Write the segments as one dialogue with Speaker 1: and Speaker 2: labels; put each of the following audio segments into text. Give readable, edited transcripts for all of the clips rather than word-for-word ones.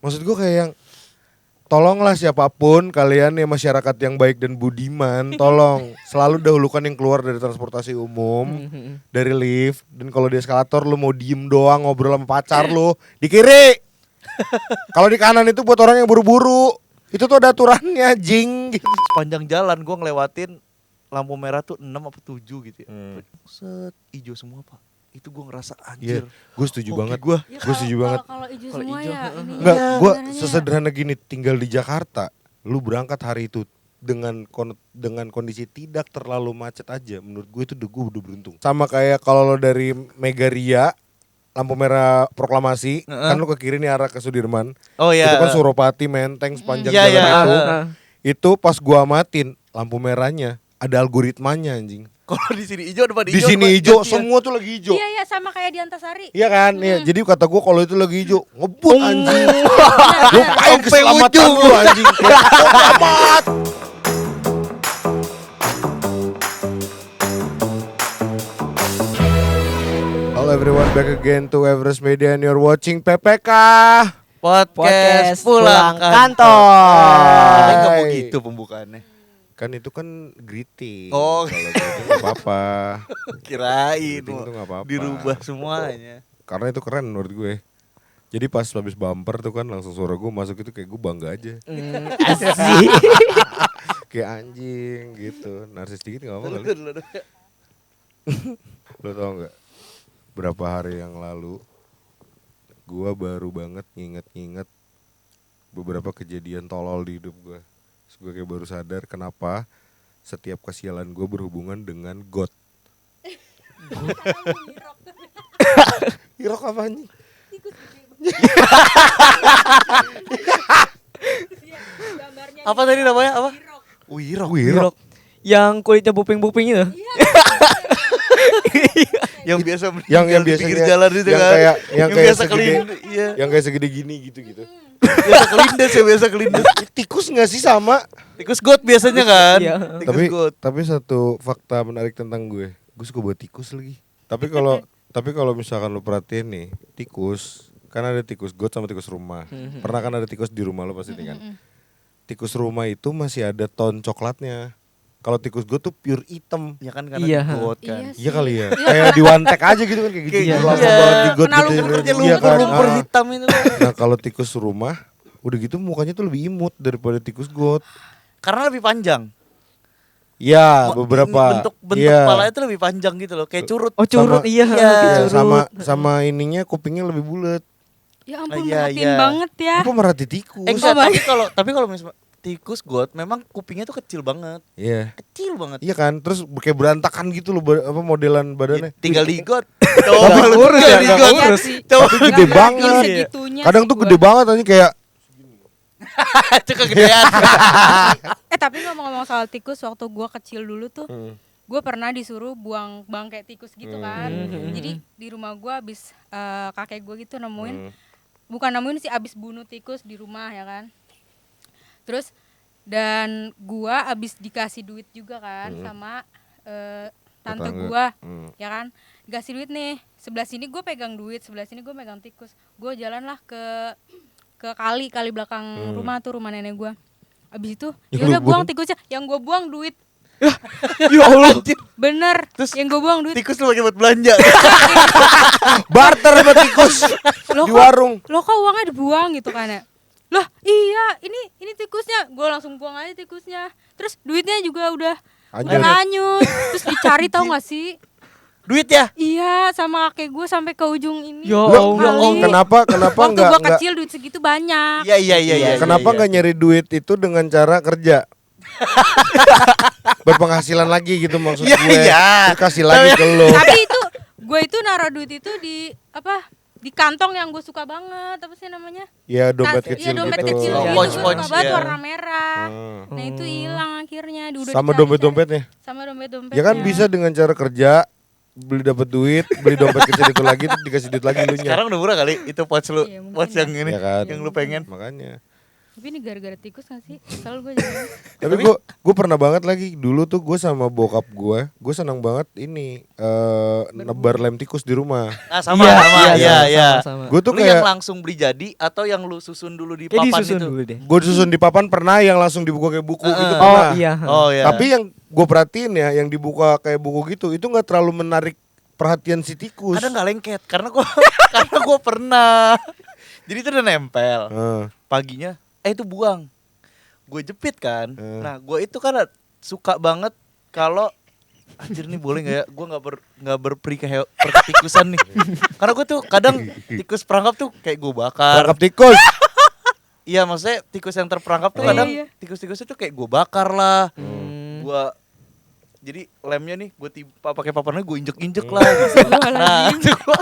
Speaker 1: Maksud gue kayak yang tolonglah siapapun kalian ya masyarakat yang baik dan budiman, tolong selalu dahulukan yang keluar dari transportasi umum, dari lift, dan kalau di eskalator lu mau diem doang ngobrol sama pacar lu di kiri. Kalau di kanan itu buat orang yang buru-buru. Itu tuh ada aturannya, jing gitu.
Speaker 2: Sepanjang jalan gue ngelewatin lampu merah tuh 6 apa 7 gitu ya. Set, hijau semua Pak. Itu gue ngerasa anjir.
Speaker 1: Gue setuju banget.
Speaker 2: Gue
Speaker 3: Ya,
Speaker 1: Gue setuju banget.
Speaker 3: Kalau hijau
Speaker 2: Kalau
Speaker 3: semua
Speaker 2: hijau,
Speaker 3: ya ini.
Speaker 1: Enggak,
Speaker 3: ya,
Speaker 1: gue
Speaker 3: sebenarnya.
Speaker 1: sesederhana gini, tinggal di Jakarta, lu berangkat hari itu dengan kondisi tidak terlalu macet aja, menurut gue itu gue udah beruntung. Sama kayak kalau lo dari Megaria, lampu merah proklamasi, kan lu ke kiri nih arah ke Sudirman.
Speaker 2: Oh iya.
Speaker 1: Itu kan Suropati, Menteng sepanjang
Speaker 2: Iya,
Speaker 1: jalan
Speaker 2: iya.
Speaker 1: itu. Itu pas gua amatin lampu merahnya ada algoritmanya anjing.
Speaker 2: Kalau di sini hijau depan hijau.
Speaker 1: Di sini
Speaker 2: depan
Speaker 1: hijau,
Speaker 2: gantian.
Speaker 1: semua tuh lagi hijau.
Speaker 3: Iya iya sama kayak di Antasari.
Speaker 1: Iya kan? Iya, jadi kata gua kalau itu lagi hijau, ngebut anjing. Lupain
Speaker 2: Sampai
Speaker 1: keselamatan
Speaker 2: ujung.
Speaker 1: lu anjing. Selamat. Hello everyone, back again to Everest Media and you're watching PPK.
Speaker 2: Podcast pulang
Speaker 4: kantor.
Speaker 2: Tapi nggak mau gitu pembukaannya.
Speaker 1: Kan itu kan greeting.
Speaker 2: Oh.
Speaker 1: Kalau greeting nggak apa-apa.
Speaker 2: Kirain
Speaker 1: Greeting tuh nggak apa-apa.
Speaker 2: dirubah semuanya.
Speaker 1: Karena itu keren menurut gue. Jadi pas habis bumper tuh kan langsung suara gue masuk itu kayak gue bangga aja.
Speaker 4: Asik.
Speaker 1: Kayak anjing gitu. Narsis dikit gak apa-apa kali. Lo tau gak? Berapa hari yang lalu gue baru banget nginget-nginget beberapa kejadian tolol di hidup gue. Terus gue kayak baru sadar kenapa setiap kesialan gue berhubungan dengan God. Hirok apa anjing?
Speaker 2: Apa tadi namanya apa?
Speaker 1: Wirok.
Speaker 4: Yang kulitnya buping-buping itu.
Speaker 2: Yang biasa
Speaker 1: Yang
Speaker 2: meninggal di
Speaker 1: biasanya
Speaker 2: pinggir jalan itu
Speaker 1: yang
Speaker 2: kan.
Speaker 1: kayak yang kayak
Speaker 2: biasa
Speaker 1: segede
Speaker 2: kelindes, iya.
Speaker 1: yang kayak segede gini gitu.
Speaker 2: Biasa kelindes ya, biasa kelindes.
Speaker 1: Tikus nggak sih sama?
Speaker 2: Tikus got biasanya kan.
Speaker 4: Iya.
Speaker 2: Tikus got.
Speaker 1: Tapi satu fakta menarik tentang gue suka buat tikus lagi. Tapi kalau misalkan lu perhatiin nih, tikus kan ada tikus got sama tikus rumah. Pernah kan ada tikus di rumah lu pasti kan. Tikus rumah itu masih ada tone coklatnya. Kalau tikus got tuh pure hitam.
Speaker 2: Ya kan karena
Speaker 4: Iya.
Speaker 2: got kan.
Speaker 3: Iya sih.
Speaker 1: Iya kali ya. Kayak di one tag aja gitu kan kayak gitu.
Speaker 2: Iya.
Speaker 1: Lama banget di got
Speaker 3: Kena
Speaker 1: gitu.
Speaker 3: lumpur
Speaker 2: Kerja
Speaker 1: Iya kan.
Speaker 2: lumpur
Speaker 1: Ah.
Speaker 2: hitam itu.
Speaker 1: Nah, kalau tikus rumah udah gitu mukanya tuh lebih imut daripada tikus got.
Speaker 2: Karena lebih panjang.
Speaker 1: Ya, beberapa.
Speaker 2: bentuk
Speaker 1: Iya.
Speaker 2: kepalanya itu lebih panjang gitu loh, kayak curut.
Speaker 4: Oh curut
Speaker 1: Sama-
Speaker 4: iya.
Speaker 1: Iya,
Speaker 4: Curut.
Speaker 1: sama ininya kupingnya lebih bulet.
Speaker 3: Ya ampun
Speaker 2: Iya,
Speaker 3: merhatiin
Speaker 2: iya.
Speaker 3: banget ya.
Speaker 1: Apa merhati tikus?
Speaker 2: Enggak, tapi kalau misalnya tikus got memang kupingnya tuh kecil banget.
Speaker 1: Iya.
Speaker 2: Kecil banget.
Speaker 1: Iya kan, terus kayak berantakan gitu loh apa modelan badannya.
Speaker 2: Tinggal di got.
Speaker 1: Tapi
Speaker 2: Coba
Speaker 4: urus ya,
Speaker 2: di
Speaker 4: nggak
Speaker 2: got.
Speaker 4: urus.
Speaker 2: Coba
Speaker 1: Tapi gede
Speaker 3: Nggak
Speaker 1: banget.
Speaker 3: merhatiin segitunya
Speaker 1: Kadang
Speaker 3: sih
Speaker 1: tuh
Speaker 3: gua.
Speaker 1: gede banget aja kayak
Speaker 2: cukup gedean.
Speaker 3: Tapi ngomong-ngomong soal tikus, waktu gua kecil dulu tuh gue pernah disuruh buang bangkai tikus gitu kan. Jadi di rumah gue abis kakek gue gitu nemuin, bukan nemuin sih, abis bunuh tikus di rumah ya kan. Terus dan gue abis dikasih duit juga kan sama tante
Speaker 1: Tetangga.
Speaker 3: gue ya kan. Dikasih duit nih, sebelah sini gue pegang duit, sebelah sini gue pegang tikus. Gue jalan lah ke kali belakang rumah tuh, rumah nenek gue. Abis itu
Speaker 1: Yang
Speaker 3: ya udah
Speaker 1: lu
Speaker 3: buang
Speaker 1: buang?
Speaker 3: tikusnya, yang gue buang duit.
Speaker 4: Ya Allah.
Speaker 3: Bener,
Speaker 2: Terus
Speaker 3: yang gue buang duit.
Speaker 2: Tikus lu pakai buat belanja.
Speaker 1: barter sama tikus
Speaker 3: Loh,
Speaker 1: di warung.
Speaker 3: Lo kok uangnya dibuang gitu kan ya? Loh iya, ini tikusnya. Gue langsung buang aja tikusnya. Terus duitnya juga udah
Speaker 1: Anjir.
Speaker 3: hanyut. Terus dicari tau gak sih?
Speaker 2: Duit ya?
Speaker 3: Iya, sama kakek gue sampai ke ujung ini.
Speaker 4: Ya
Speaker 1: Loh,
Speaker 4: Allah.
Speaker 3: Kali.
Speaker 1: kenapa
Speaker 3: Waktu
Speaker 1: enggak
Speaker 3: gue kecil duit segitu banyak.
Speaker 2: Iya iya.
Speaker 1: kenapa enggak nyari duit itu dengan cara kerja? Berpenghasilan lagi gitu maksud
Speaker 2: Iya,
Speaker 1: gue.
Speaker 2: iya.
Speaker 1: Terus kasih lagi ke lo.
Speaker 3: Tapi itu gue itu naruh duit itu di apa? Di kantong yang gue suka banget. Apa sih namanya?
Speaker 1: Ya dompet
Speaker 3: Iya,
Speaker 1: kecil
Speaker 3: dompet
Speaker 1: gitu.
Speaker 3: kecil
Speaker 2: Oh,
Speaker 3: gitu.
Speaker 2: pouch,
Speaker 3: Gue
Speaker 2: pouch,
Speaker 3: suka banget
Speaker 2: ya.
Speaker 3: warna merah.
Speaker 1: Hmm.
Speaker 3: Nah itu hilang akhirnya. Udah
Speaker 1: Sama
Speaker 3: dicari-cari.
Speaker 1: dompet-dompetnya.
Speaker 3: Sama dompet-dompetnya.
Speaker 1: Ya kan bisa dengan cara kerja, beli dapat duit, beli dompet kecil itu lagi, terus dikasih duit lagi lu nya.
Speaker 2: Sekarang udah murah kali itu pouch lu,
Speaker 3: Iya, mungkin
Speaker 2: pouch yang ini,
Speaker 1: Ya kan?
Speaker 2: yang lu pengen.
Speaker 1: Makanya.
Speaker 3: Tapi ini gara-gara tikus gak sih? Selalu gue jadi.
Speaker 1: Tapi gue pernah banget lagi dulu tuh gue sama bokap gue senang banget ini nebar lem tikus di rumah.
Speaker 2: Nah, sama iya.
Speaker 4: sama.
Speaker 1: Gue tuh
Speaker 2: Lu yang
Speaker 1: kayak
Speaker 2: langsung beli jadi atau yang lu susun dulu di
Speaker 4: Kayak
Speaker 2: papan
Speaker 4: disusun
Speaker 2: itu?
Speaker 4: dulu deh.
Speaker 1: gue susun di papan pernah, yang langsung dibuka kayak buku gitu
Speaker 4: Oh
Speaker 1: pernah.
Speaker 4: iya.
Speaker 2: Oh iya.
Speaker 1: Tapi yang gue perhatiin ya, yang dibuka kayak buku gitu itu nggak terlalu menarik perhatian si tikus.
Speaker 2: kadang nggak lengket karena gua karena gua pernah. Jadi itu udah nempel. Paginya itu buang. Gue jepit kan. Nah, gue itu kan suka banget kalau anjir nih boleh nggak ya? Gue nggak berperi ke tikusan nih. Karena gue tuh kadang tikus perangkap tuh kayak gue bakar.
Speaker 1: Tangkap tikus.
Speaker 2: Iya, maksudnya tikus yang terperangkap tuh
Speaker 3: Oh,
Speaker 2: kadang
Speaker 3: iya.
Speaker 2: tikus-tikusnya tuh kayak gue bakar lah. Gua jadi lemnya nih gue timpa pakai papannya, gue injek-injek lah. Nah, itu gua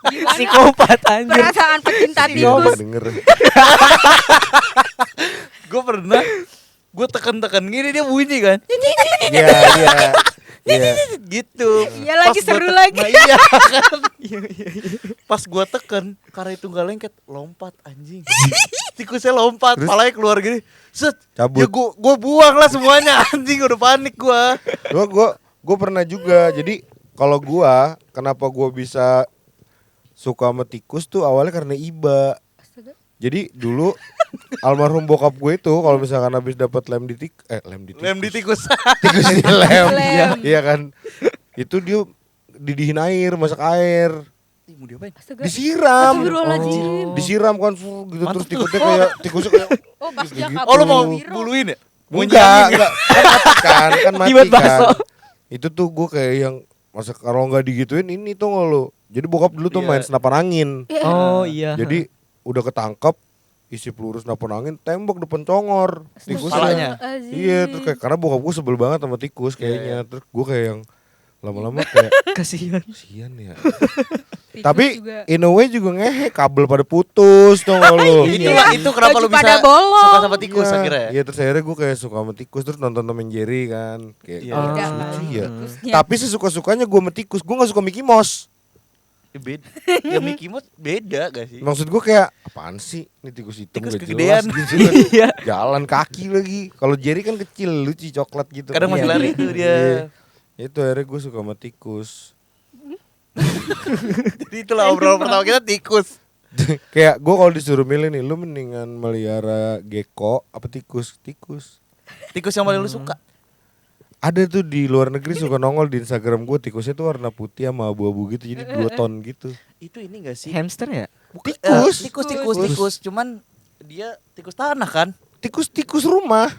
Speaker 3: Gimana
Speaker 4: Psikopat anjir.
Speaker 3: perasaan pecinta
Speaker 1: Nggak
Speaker 3: tikus?
Speaker 1: denger.
Speaker 2: gue pernah gue tekan-tekan gini dia bunyi kan.
Speaker 1: Iya.
Speaker 2: Gitu.
Speaker 3: Iya, lagi
Speaker 2: Pas gua
Speaker 3: seru lagi.
Speaker 2: Nah, iya kan. Pas gua tekan karena itu nggak lengket, lompat anjing. Tikusnya lompat,
Speaker 1: Terus?
Speaker 2: palanya keluar gini. Set.
Speaker 1: Cabut.
Speaker 2: Ya gua buang lah semuanya anjing, udah panik gua.
Speaker 1: Gue pernah juga. Jadi kalau gue, kenapa gue bisa suka sama tikus tuh awalnya karena iba.
Speaker 3: Astaga.
Speaker 1: Jadi dulu almarhum bokap gue itu kalau misalkan habis dapat lem di tikus.
Speaker 2: Lem di tikus.
Speaker 1: Tikus di lem.
Speaker 3: Lem.
Speaker 1: Iya kan. Itu dia didihin air, masak air,
Speaker 2: Ih, mau diapain?
Speaker 3: Astaga.
Speaker 1: disiram.
Speaker 3: Astagfirullahaladzim.
Speaker 1: Disiram kan gitu.
Speaker 2: Mantap
Speaker 1: Terus
Speaker 2: tuh.
Speaker 1: tikusnya kayak
Speaker 3: Oh, pas dia
Speaker 1: Gitu.
Speaker 3: kabur.
Speaker 2: Oh, lo mau
Speaker 3: Wiro.
Speaker 2: buluin ya? Mau
Speaker 1: Enggak,
Speaker 2: nyanyi?
Speaker 1: enggak. Kan mati
Speaker 4: Dibuat
Speaker 1: kan.
Speaker 4: bakso.
Speaker 1: Itu tuh gue kayak yang masa kalau nggak digituin ini tuh nggak lo. Jadi bokap dulu tuh
Speaker 2: Iya.
Speaker 1: main senapan angin.
Speaker 4: Oh iya.
Speaker 1: Jadi udah ketangkep, isi peluru senapan angin, tembok depan congor tikusnya.
Speaker 2: Kepalanya.
Speaker 3: Astagfirullahaladzim.
Speaker 1: Iya, terus kayak karena bokap gue sebel banget sama tikus kayaknya. Terus gue kayak yang lama-lama kayak
Speaker 4: kasihan.
Speaker 1: kasihan ya.
Speaker 3: Tikus
Speaker 1: Tapi
Speaker 3: juga.
Speaker 1: in a way juga ngehe, kabel pada putus tuh lo.
Speaker 2: Itu kenapa
Speaker 3: Baju
Speaker 2: lu bisa
Speaker 3: pada bolong.
Speaker 2: suka sama tikus
Speaker 1: Iya.
Speaker 2: akhirnya?
Speaker 1: Iya, terus akhirnya gue kayak suka sama tikus, terus nonton Tom and Jerry kan. Kayak
Speaker 2: Iya.
Speaker 3: Beda
Speaker 1: lucu
Speaker 3: kan
Speaker 1: ya.
Speaker 3: tikusnya.
Speaker 1: Tapi sesuka-sukanya gue sama tikus, gue gak suka Mickey Mouse.
Speaker 2: Ya beda. Ya Mickey Mouse beda gak sih?
Speaker 1: Maksud gue kayak apaan sih? Ini tikus hitam
Speaker 2: Tikus
Speaker 1: gak
Speaker 2: kegedean.
Speaker 1: jelas gitu kan.
Speaker 4: Iya.
Speaker 1: Jalan kaki lagi. Kalau Jerry kan kecil, lucu coklat gitu.
Speaker 2: Kadang masih
Speaker 4: Iya.
Speaker 2: lari tuh dia.
Speaker 1: Iya. Itu akhirnya gue suka sama tikus.
Speaker 2: Jadi itulah obrolan pertama kita tikus.
Speaker 1: Kayak gue kalau disuruh milih nih, lu mendingan melihara gecko apa tikus? Tikus.
Speaker 2: Tikus yang paling lu suka.
Speaker 1: Ada tuh di luar negeri suka nongol di Instagram gue, tikusnya tuh warna putih sama abu-abu gitu, jadi 2 ton gitu.
Speaker 2: Itu ini gak sih?
Speaker 4: Hamster ya?
Speaker 1: Tikus.
Speaker 2: Tikus. Cuman dia tikus tanah kan?
Speaker 1: Tikus rumah.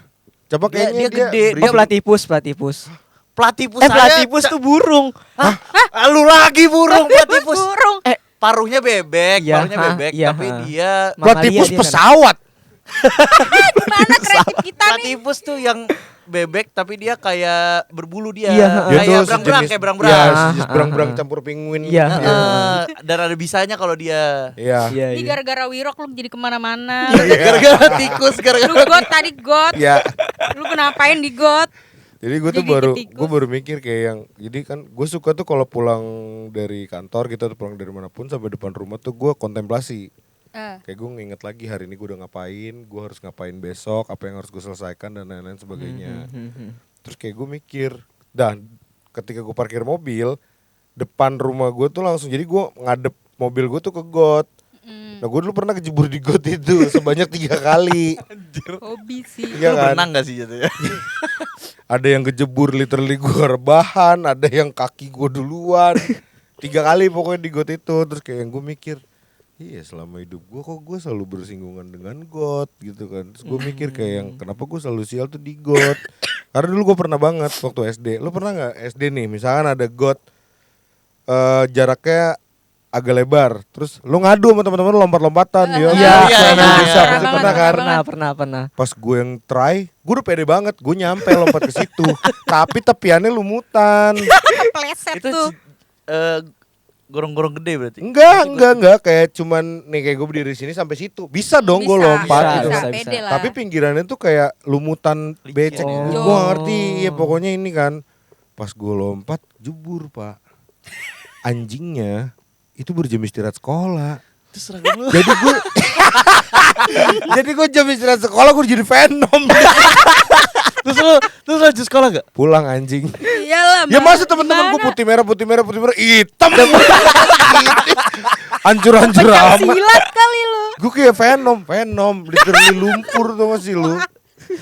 Speaker 1: Coba
Speaker 2: Dia
Speaker 1: kayaknya
Speaker 2: gede.
Speaker 4: Oh platypus.
Speaker 2: Platypus
Speaker 4: Platypus tuh burung.
Speaker 2: Lu lagi burung platypus.
Speaker 3: Burung.
Speaker 2: Paruhnya bebek,
Speaker 4: Iya,
Speaker 2: paruhnya bebek,
Speaker 4: iya,
Speaker 2: tapi
Speaker 4: ha.
Speaker 2: dia
Speaker 1: Platypus
Speaker 4: dia kan.
Speaker 1: pesawat.
Speaker 3: Mana kreatif kita nih?
Speaker 2: platypus tuh yang bebek tapi dia kayak berbulu dia.
Speaker 4: Iya,
Speaker 1: Dia
Speaker 2: Kayak
Speaker 1: tuh
Speaker 2: berang-berang,
Speaker 1: sejenis-
Speaker 2: kayak berang-berang.
Speaker 1: Iya, sejenis berang-berang campur penguin.
Speaker 4: Iya.
Speaker 1: gitu.
Speaker 2: Dan ada bisanya kalau dia.
Speaker 1: Iya.
Speaker 4: Iya.
Speaker 3: Ini gara-gara Wirok lu jadi kemana-mana.
Speaker 2: Gara-gara tikus,
Speaker 3: Lu
Speaker 2: gara-gara
Speaker 3: got tadi got.
Speaker 1: Iya.
Speaker 3: Lu kenapain di got?
Speaker 1: Jadi gue tuh
Speaker 3: Jadi tikus.
Speaker 1: baru mikir kayak yang, jadi kan gue suka tuh kalau pulang dari kantor gitu atau pulang dari manapun sampai depan rumah tuh gue kontemplasi. Kayak gue nginget lagi hari ini gue udah ngapain, gue harus ngapain besok, apa yang harus gue selesaikan dan lain-lain sebagainya. Terus kayak gue mikir, dan ketika gue parkir mobil, depan rumah gue tuh langsung, jadi gue ngadep mobil gue tuh ke got. Nah gue dulu pernah kejebur di got itu sebanyak 3 kali.
Speaker 3: Hobi sih.
Speaker 1: Iya
Speaker 2: Lu
Speaker 1: kan?
Speaker 2: berenang gak sih jatuhnya?
Speaker 1: Ada yang kejebur literally gue rebahan, ada yang kaki gue duluan. 3 kali pokoknya di got itu. Terus kayak yang gue mikir, iya selama hidup gue kok gue selalu bersinggungan dengan got gitu kan. Terus gue mikir kayak yang kenapa gue selalu sial tuh di got. Karena dulu gue pernah banget waktu SD. Lu pernah gak SD nih misalkan ada got jaraknya agak lebar, terus lu ngadu sama teman-teman lompat-lompatan dia
Speaker 4: Iya,
Speaker 1: bisa
Speaker 3: pernah
Speaker 1: pernah kan.
Speaker 4: Pernah.
Speaker 1: Pas gue yang try, gue udah pede banget, gue nyampe lompat ke situ, tapi tepiannya lumutan.
Speaker 3: Pleset
Speaker 2: Itu
Speaker 3: tuh.
Speaker 2: gorong-gorong gede berarti.
Speaker 1: Enggak, kayak cuman nih kayak gue berdiri sini sampai situ, bisa dong gue
Speaker 3: Bisa,
Speaker 1: lompat
Speaker 4: bisa,
Speaker 1: gitu.
Speaker 4: bisa.
Speaker 3: pede lah.
Speaker 1: Tapi pinggirannya tuh kayak lumutan becek,
Speaker 2: Licin.
Speaker 1: gue gak ngerti, ya pokoknya ini kan. Pas gue lompat, jebur pak, anjingnya itu berjam istirahat sekolah.
Speaker 2: Itu seragam lu.
Speaker 1: Jadi gue Jadi gue jam istirahat sekolah gue jadi Venom.
Speaker 2: Terus lu lanjut sekolah gak?
Speaker 1: Pulang anjing.
Speaker 3: Iyalah.
Speaker 1: Ya masa temen-temen gue putih merah hitam. Hancur-hancur
Speaker 3: Pecah
Speaker 1: amat.
Speaker 3: silat kali lu.
Speaker 1: Gue kayak Venom literally lumpur tuh masih lu.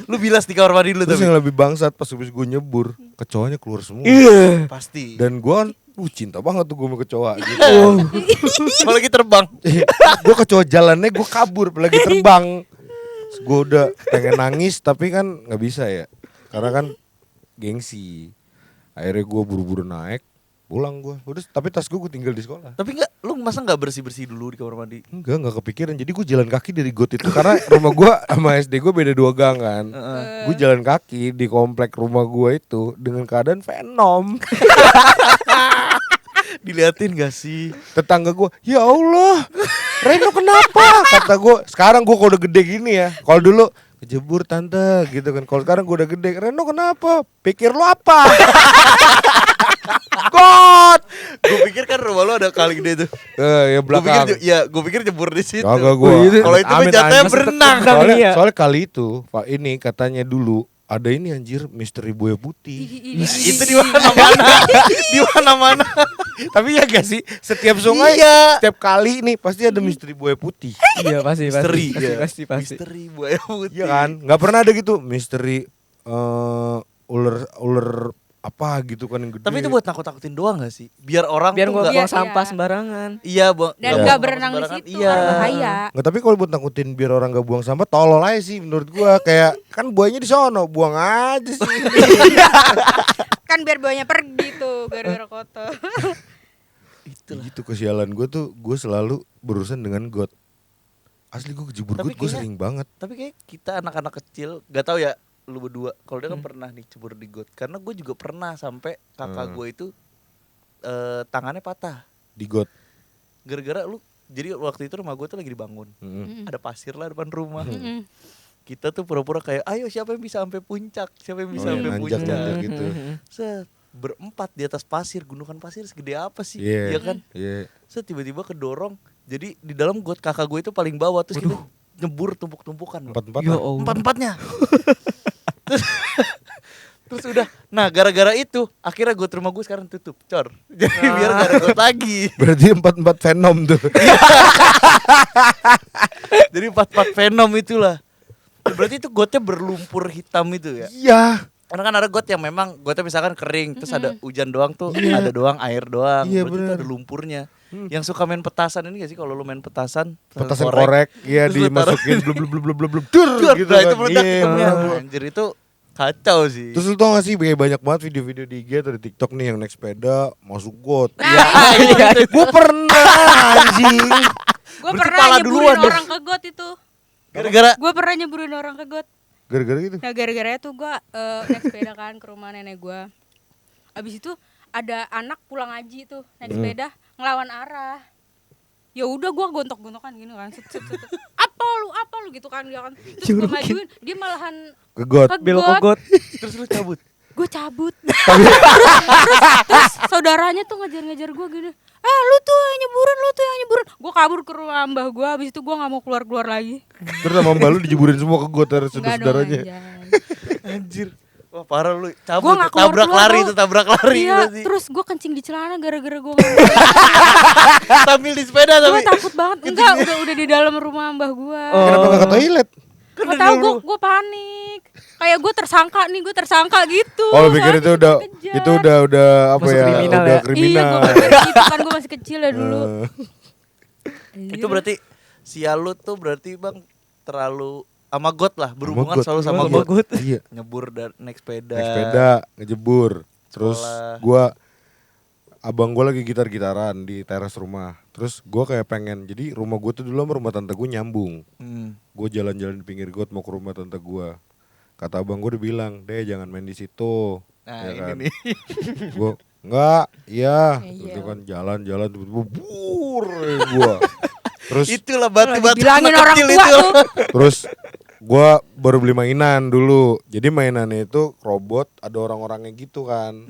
Speaker 2: Lu bilas di kamar mandi lu
Speaker 1: Terus
Speaker 2: tapi.
Speaker 1: yang lebih bangsat pas habis gue nyebur, kecoanya keluar semua.
Speaker 2: Pasti.
Speaker 1: Dan gue kan cinta banget tuh gue sama kecoa gitu.
Speaker 2: Apalagi terbang.
Speaker 1: Gue kecoa jalannya gue kabur lagi terbang. Gue udah pengen nangis tapi kan nggak bisa ya. Karena kan gengsi. Akhirnya gue buru-buru naik, pulang gue. Udah, tapi tas gue tinggal di sekolah.
Speaker 2: Tapi lu masa gak bersih-bersih dulu di kamar mandi?
Speaker 1: Enggak kepikiran. Jadi gue jalan kaki dari got itu karena rumah gue sama SD gue beda 2 gang kan. Gue jalan kaki di komplek rumah gue itu dengan keadaan Venom.
Speaker 2: Diliatin gak sih?
Speaker 1: Tetangga gue, ya Allah, Reno kenapa? Kata gue, sekarang gue kalau udah gede gini ya. Kalau dulu kejebur tante gitu kan. Kalau sekarang gue udah gede, Reno kenapa? Pikir lo apa? God.
Speaker 2: Gue pikir kan rumah lu ada kali gede tuh.
Speaker 1: Ya belakang.
Speaker 2: Gue pikir jebur di situ.
Speaker 1: Kagak gue.
Speaker 2: Kalau itu mah jatuhnya berenang.
Speaker 1: Soalnya kali itu, Pak ini katanya dulu ada ini anjir misteri buaya putih.
Speaker 2: Itu di mana-mana. Di mana-mana.
Speaker 1: Tapi ya gak sih, setiap sungai,
Speaker 2: Iya.
Speaker 1: setiap kali nih pasti ada misteri buaya putih.
Speaker 4: Iya pasti.
Speaker 2: Misteri.
Speaker 4: Pasti.
Speaker 2: Misteri buaya putih.
Speaker 1: Iya kan? Gak pernah ada gitu misteri ular apa gitu kan yang gede.
Speaker 2: Tapi itu buat nakut-nakutin doang gak sih? Biar orang
Speaker 4: Biar
Speaker 2: tuh
Speaker 4: nggak
Speaker 2: nggak-
Speaker 4: buang
Speaker 3: Iya.
Speaker 4: sampah sembarangan.
Speaker 2: Iya, Bang.
Speaker 3: Dan
Speaker 1: Iya.
Speaker 3: nggak berenang di
Speaker 2: Sembarangan.
Speaker 3: situ
Speaker 2: Iya.
Speaker 3: karena bahaya.
Speaker 1: Nggak, tapi kalau buat nakutin biar orang gak buang sampah tolol aja sih menurut gua. Kayak kan buayanya di sono, buang aja sih.
Speaker 3: Kan biar bawanya pergi tuh gara-gara kotor.
Speaker 2: Itulah.
Speaker 1: Gitu kesialan gua tuh, gua selalu berurusan dengan got. Asli gua kejebur
Speaker 2: Tapi
Speaker 1: got, gua
Speaker 2: kayaknya-
Speaker 1: sering banget.
Speaker 2: Tapi kayak kita anak-anak kecil, gak tahu ya lu berdua. Kalau dia kan
Speaker 1: Hmm.
Speaker 2: pernah nih cebur di got. Karena gue juga pernah sampai kakak
Speaker 1: Hmm.
Speaker 2: gue itu tangannya patah.
Speaker 1: Di got.
Speaker 2: Gara-gara lu. Jadi waktu itu rumah gue tuh lagi dibangun.
Speaker 1: Mm-mm.
Speaker 2: Ada pasir lah depan rumah.
Speaker 3: Mm-mm.
Speaker 2: Kita tuh pura-pura kayak, ayo siapa yang bisa sampai puncak? Siapa yang bisa
Speaker 1: Oh,
Speaker 2: sampai
Speaker 1: yang
Speaker 2: puncak?
Speaker 1: nanjak gitu.
Speaker 2: Set, berempat di atas pasir, gunungan pasir segede apa sih?
Speaker 1: Iya.
Speaker 2: Iya kan?
Speaker 1: Iya.
Speaker 2: Set tiba-tiba kedorong. Jadi di dalam got kakak gue itu paling bawah, terus kita nyebur tumpuk-tumpukan. Bang.
Speaker 1: Empat-empat
Speaker 4: Ya
Speaker 1: lah.
Speaker 4: Allah.
Speaker 2: Empat-empatnya. Terus udah. Nah gara-gara itu akhirnya got rumah gue sekarang tutup, cor. Jadi biar gak ada got lagi.
Speaker 1: Berarti 4-4 Venom tuh.
Speaker 2: Jadi 4-4 Venom itulah. Berarti itu gotnya berlumpur hitam itu ya.
Speaker 1: Iya.
Speaker 2: Karena kan ada got yang memang gotnya misalkan kering, terus ada hujan doang tuh, ada doang air doang.
Speaker 1: Iya,
Speaker 2: Berarti itu
Speaker 1: bener.
Speaker 2: ada lumpurnya. Yang suka main petasan ini gak sih kalau lu main petasan?
Speaker 1: Petasan korek, iya
Speaker 2: Terus lu taruh-
Speaker 1: dimasukin blub dur
Speaker 2: Dur,
Speaker 1: gitu
Speaker 2: nah,
Speaker 1: kan.
Speaker 2: itu meledak
Speaker 1: Iya,
Speaker 2: hitamnya.
Speaker 1: bener.
Speaker 2: Anjir itu kacau sih.
Speaker 1: Terus lu tau gak sih kayak banyak banget video-video di IG atau di TikTok nih yang naik sepeda masuk got.
Speaker 3: Nah,
Speaker 1: Gue pernah anjing.
Speaker 3: gue
Speaker 2: Berarti
Speaker 3: pernah
Speaker 2: pala
Speaker 3: nyeburin
Speaker 2: duluan dong.
Speaker 3: orang ke got itu.
Speaker 2: Gara-gara
Speaker 3: Gue pernah nyeburin orang ke got.
Speaker 1: Gara-gara gitu.
Speaker 3: Nah gara-gara itu gue naik sepeda kan ke rumah nenek gue. Abis itu ada anak pulang ngaji tuh naik sepeda ngelawan arah. Ya udah gue gontok-gontokan gini kan. Set. Apa lu gitu kan dia kan. Terus gue majuin dia malahan
Speaker 1: Ke got.
Speaker 4: Belok ke got.
Speaker 2: terus lu cabut.
Speaker 3: gue cabut. terus saudaranya tuh ngejar-ngejar gue gini. Lu tuh yang nyeburin. Gue kabur ke rumah mbah gue. Abis itu gue nggak mau keluar lagi.
Speaker 1: Terus sama mbak lu dijeburin semua ke got dari
Speaker 3: Enggak dong,
Speaker 1: saudara-saudaranya.
Speaker 3: anjay.
Speaker 2: Anjir. Wah parah lu, cabut.
Speaker 3: Gua nggak
Speaker 2: Tabrak
Speaker 3: keluar-keluar
Speaker 2: lari
Speaker 3: tau.
Speaker 2: itu, tabrak lari
Speaker 3: Iya,
Speaker 2: berarti.
Speaker 3: terus gue kencing di celana gara-gara gue
Speaker 2: Sambil di sepeda
Speaker 3: gue
Speaker 2: tapi.
Speaker 3: takut banget. Enggak, udah di dalam rumah mbah gue.
Speaker 1: Kenapa gak ke toilet?
Speaker 3: Gak tau, gue panik. Kayak gue tersangka gitu.
Speaker 1: Oh, lu pikir
Speaker 3: Soalnya
Speaker 1: itu udah
Speaker 3: dikejar.
Speaker 1: itu udah apa
Speaker 4: Masuk
Speaker 1: ya?
Speaker 4: kriminal
Speaker 1: Udah
Speaker 4: ya?
Speaker 1: kriminal.
Speaker 3: Iya, gue pikir gitu kan gue masih kecil ya dulu.
Speaker 2: Itu berarti si Alu tuh berarti Bang terlalu sama got lah, berhubungan
Speaker 1: got.
Speaker 2: selalu sama
Speaker 4: Sama
Speaker 2: got.
Speaker 4: got.
Speaker 1: Iya.
Speaker 2: Nyebur dan naik sepeda.
Speaker 1: Naik sepeda, ngejebur. Terus
Speaker 2: Sekolah.
Speaker 1: abang gue lagi gitar-gitaran di teras rumah. Terus gue kayak pengen, jadi rumah gue tuh dulu sama rumah tante gue nyambung. Gue jalan-jalan di pinggir got mau ke rumah tante gue. Kata abang gue udah bilang, deh jangan main di situ.
Speaker 2: Nah,
Speaker 1: Ya
Speaker 2: ini
Speaker 1: kan?
Speaker 2: nih.
Speaker 1: Gue enggak, iya.
Speaker 3: Iya.
Speaker 1: Terus kan jalan-jalan tiba-tiba bur gue. Terus
Speaker 2: Itulah batu-batu
Speaker 3: Bilangin
Speaker 2: anak
Speaker 3: orang
Speaker 2: kecil
Speaker 3: tua
Speaker 2: itu.
Speaker 3: tuh.
Speaker 1: terus gue baru beli mainan dulu. Jadi mainannya itu robot, ada orang-orangnya gitu kan.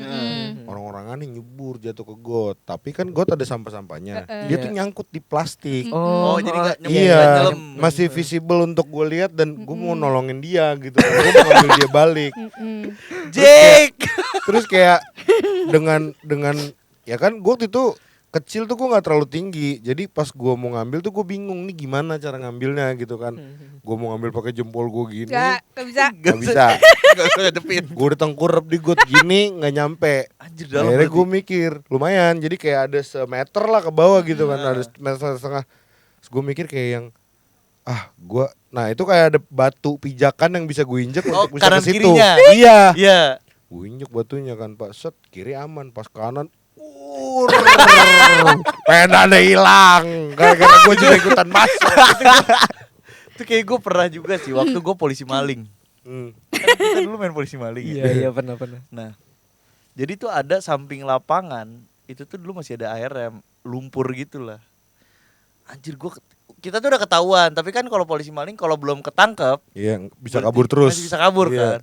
Speaker 1: Orang-orangan nih nyebur jatuh ke got. Tapi kan got ada sampah-sampahnya. Dia tuh nyangkut di plastik.
Speaker 2: Oh, jadi nggak nyemplung,
Speaker 1: Iya,
Speaker 2: nggak nyelam.
Speaker 1: masih visible untuk gue lihat dan gue mau nolongin dia gitu. Gue mau ngambil dia balik.
Speaker 2: Jake.
Speaker 1: Terus kayak dengan ya kan gue waktu itu kecil tuh gue nggak terlalu tinggi, jadi pas gue mau ngambil tuh gue bingung nih gimana cara ngambilnya gitu kan. Gue mau ngambil pakai jempol gue gini,
Speaker 3: Gak bisa.
Speaker 1: nggak bisa.
Speaker 2: Gak usah ngadepin.
Speaker 1: Gue udah tengkurap di got gini nggak nyampe.
Speaker 2: Anjir dalam
Speaker 1: Akhirnya gue
Speaker 2: berarti.
Speaker 1: mikir lumayan, jadi kayak ada semeter lah ke bawah gitu kan, ada meter setengah. Terus gue mikir kayak yang nah itu kayak ada batu pijakan yang bisa gue injek
Speaker 2: Oh,
Speaker 1: untuk bisa
Speaker 2: kanan
Speaker 1: ke situ.
Speaker 2: kirinya.
Speaker 1: Iya.
Speaker 2: Iya.
Speaker 1: Gue injek batunya kan Pak, set kiri aman, pas kanan penannya hilang gara-gara gue juga ikutan masuk.
Speaker 2: Itu kayak gue pernah juga sih waktu gue polisi maling.
Speaker 1: Hmm.
Speaker 2: Kan kita dulu main polisi maling ya.
Speaker 4: Iya pernah.
Speaker 2: Nah, jadi tuh ada samping lapangan itu tuh dulu masih ada air yang lumpur gitu lah. Anjir kita tuh udah ketahuan, tapi kan kalau polisi maling kalau belum ketangkep
Speaker 1: Iya, bisa
Speaker 2: berarti
Speaker 1: kabur terus.
Speaker 2: masih bisa kabur
Speaker 1: Iya.
Speaker 2: kan.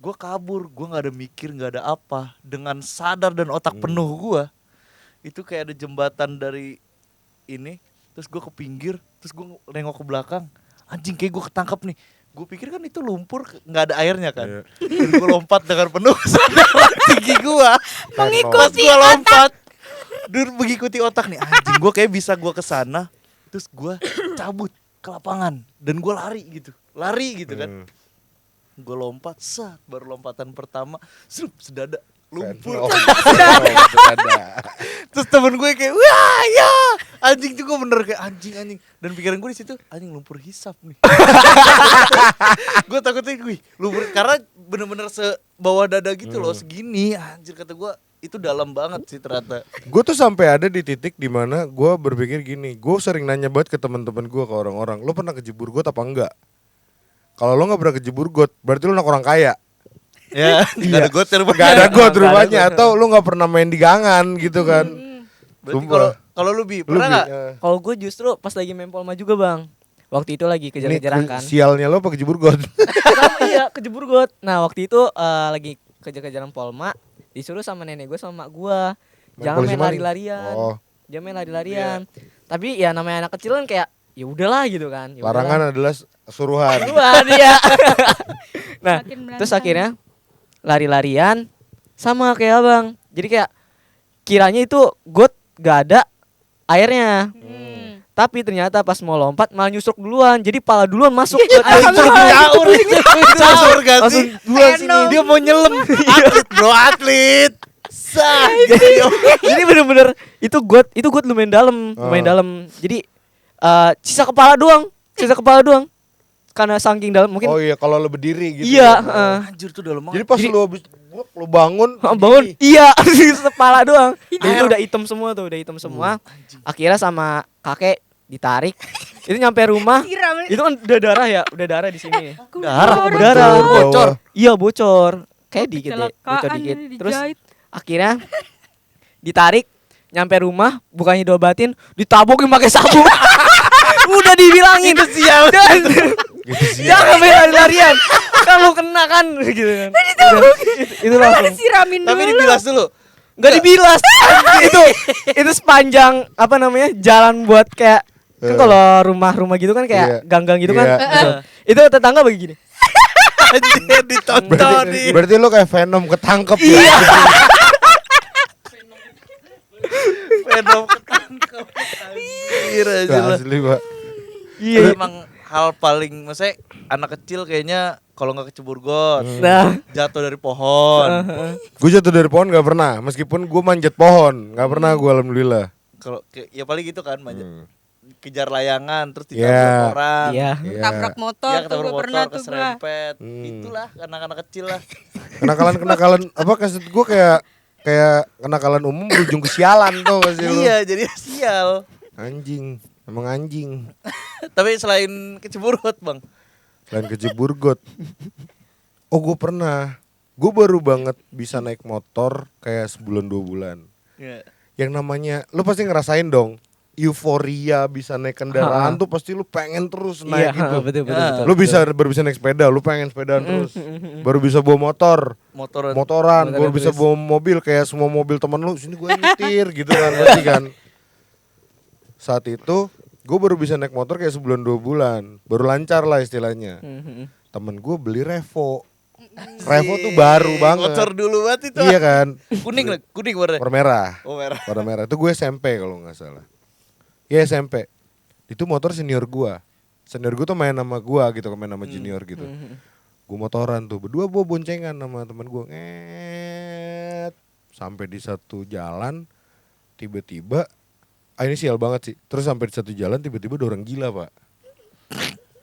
Speaker 2: Gue kabur, gue nggak ada mikir, nggak ada apa, dengan sadar dan otak penuh gue. Itu kayak ada jembatan dari ini, terus gue ke pinggir, terus gue nengok ke belakang, anjing kayak gue ketangkep nih. Gue pikir kan itu lumpur, nggak ada airnya kan.
Speaker 1: Iya.
Speaker 2: Dan gue lompat dengan penuh kesadaran tinggi gue. Pas
Speaker 3: Mengikuti
Speaker 2: gue lompat, mengikuti otak nih, anjing gue kayak bisa gue kesana, terus gue cabut ke lapangan dan gue lari gitu kan. Gue lompat, baru lompatan pertama, sedada lumpur. Terus temen gue kayak, wah ya, anjing tuh gue bener kayak anjing. Dan pikiran gue di situ, anjing lumpur hisap nih. Gue takutnya lumpur karena bener-bener sebawah dada gitu loh, segini. Anjir kata gue itu dalam banget sih ternyata.
Speaker 1: Gue tuh sampai ada di titik dimana gue berpikir gini, gue sering nanya banget ke teman-teman gue, ke orang-orang, lo pernah kejebur got apa enggak? Kalau lo nggak pernah kejebur got, berarti lo anak orang kaya.
Speaker 2: Ya, nggak ada got rumahnya.
Speaker 1: Gak ada got
Speaker 4: Nggak ada
Speaker 1: rumahnya,
Speaker 4: got.
Speaker 1: atau lo nggak pernah main di gangan gitu kan.
Speaker 2: Berarti
Speaker 1: Sumpah.
Speaker 2: kalau lu
Speaker 1: Lu
Speaker 2: pernah nggak?
Speaker 4: Kalau gue justru pas lagi main Polma juga bang. Waktu itu lagi kejar-kejaran kan.
Speaker 1: Sialnya lo apa kejebur got?
Speaker 4: Iya kejebur got. Nah waktu itu lagi kejar-kejaran Polma, disuruh sama nenek gue sama mak gue jangan
Speaker 1: polisi
Speaker 4: main
Speaker 1: maling.
Speaker 4: lari-larian.
Speaker 1: Oh.
Speaker 4: Jangan main lari-larian. Tapi ya namanya anak kecil kan kayak ya udahlah gitu kan. Ya udahlah.
Speaker 1: Larangan adalah suruhan.
Speaker 4: Keluar dia. Nah,
Speaker 3: Makin menantang.
Speaker 4: terus akhirnya lari-larian sama kayak abang. Jadi kayak kiranya itu got gak ada airnya. Tapi ternyata pas mau lompat malah nyusruk duluan. Jadi pala duluan masuk ke
Speaker 2: Caur gak
Speaker 4: langsung
Speaker 2: sih?
Speaker 4: duluan sini.
Speaker 2: Dia mau nyelam. Atlet bro, atlet.
Speaker 4: Jadi bener-bener itu got lumayan dalam. Jadi sisa kepala doang. Karena saking dalam mungkin.
Speaker 1: Oh iya, kalau lo berdiri gitu.
Speaker 4: Iya,
Speaker 1: ya.
Speaker 2: Anjir tuh dalam
Speaker 1: Jadi
Speaker 2: banget.
Speaker 1: pas lo habis lo bangun,
Speaker 4: bangun,
Speaker 1: gini.
Speaker 4: iya, sisa kepala doang. Dan itu udah hitam semua tuh, Akhirnya sama kakek ditarik. Itu nyampe rumah.
Speaker 3: Siram.
Speaker 4: Itu kan udah darah di sini.
Speaker 2: Darah,
Speaker 4: Darah.
Speaker 1: Bocor.
Speaker 4: Iya bocor. Kayak dikit deh,
Speaker 3: Kecelakaan
Speaker 4: bocor dikit.
Speaker 3: ini
Speaker 4: Terus
Speaker 3: dijahit.
Speaker 4: akhirnya ditarik, nyampe rumah, bukannya diobatin, ditabokin pakai sabuk. Udah dibilangin sial. Jangan main lari-larian. Kan lu kena kan gitu kan. Itu langsung.
Speaker 3: Siramin
Speaker 2: Tapi
Speaker 3: dulu.
Speaker 2: dibilas dulu.
Speaker 4: Enggak dibilas. itu sepanjang apa namanya? Jalan buat kayak kan kalau rumah-rumah gitu kan kayak
Speaker 1: Iya.
Speaker 4: gang-gang gitu kan.
Speaker 1: Iya.
Speaker 4: Nah, itu tetangga begini.
Speaker 2: Anjir ditontonin.
Speaker 1: Berarti lo kayak Venom ketangkep
Speaker 4: Iya.
Speaker 1: ya.
Speaker 2: Venom ketangkep. Anjir aja lah.
Speaker 1: Asli, Pak.
Speaker 2: Itu emang hal paling maksudnya anak kecil kayaknya kalau nggak kecebur got,
Speaker 4: Nah,
Speaker 2: jatuh dari pohon.
Speaker 1: Gue jatuh dari pohon gak pernah, meskipun gue manjat pohon gak pernah gue, alhamdulillah.
Speaker 2: Kalau ya paling gitu kan manjat. Kejar layangan terus
Speaker 1: Iya.
Speaker 2: ditabrak orang.
Speaker 4: iya.
Speaker 1: Iya.
Speaker 3: Tabrak motor
Speaker 2: Ya
Speaker 3: tuh
Speaker 2: ketabrak
Speaker 3: gue pernah
Speaker 2: motor,
Speaker 3: tuh gua.
Speaker 2: keserempet. Itulah anak-anak kecil lah.
Speaker 1: Kenakalan apa maksud gue kayak kenakalan umum berujung kesialan tuh gak sih lo?
Speaker 2: Iya, jadi sial.
Speaker 1: Anjing, emang anjing.
Speaker 2: Tapi selain kecebur got, Bang.
Speaker 1: Selain kejebur got. Oh gue pernah. Gue baru banget bisa naik motor kayak sebulan 2 bulan.
Speaker 2: Iya.
Speaker 1: Yang namanya, lo pasti ngerasain dong. euforia bisa naik kendaraan tuh pasti lu pengen terus naik gitu.
Speaker 4: Betul.
Speaker 1: Lu baru bisa naik sepeda, lu pengen sepedaan terus. Baru bisa bawa motoran, baru bisa bawa mobil kayak semua mobil temen lu, sini gue nyetir gitu kan pasti kan. Saat itu gue baru bisa naik motor kayak sebulan 2 bulan, baru lancar lah istilahnya. Temen gue beli Revo. Revo tuh baru banget.
Speaker 2: Motor dulu banget itu.
Speaker 1: Iya kan.
Speaker 2: Kuning warnanya.
Speaker 1: Warna merah.
Speaker 2: Oh merah.
Speaker 1: Warna merah. Itu gue SMP kalau nggak salah. Iya SMP. Itu motor senior gue. Senior gue tuh main sama gue gitu, main sama junior gitu. Gue motoran tuh, berdua bawa boncengan sama temen gue. Sampai di satu jalan, tiba-tiba, ini sial banget sih. Terus sampai di satu jalan tiba-tiba ada orang gila, Pak.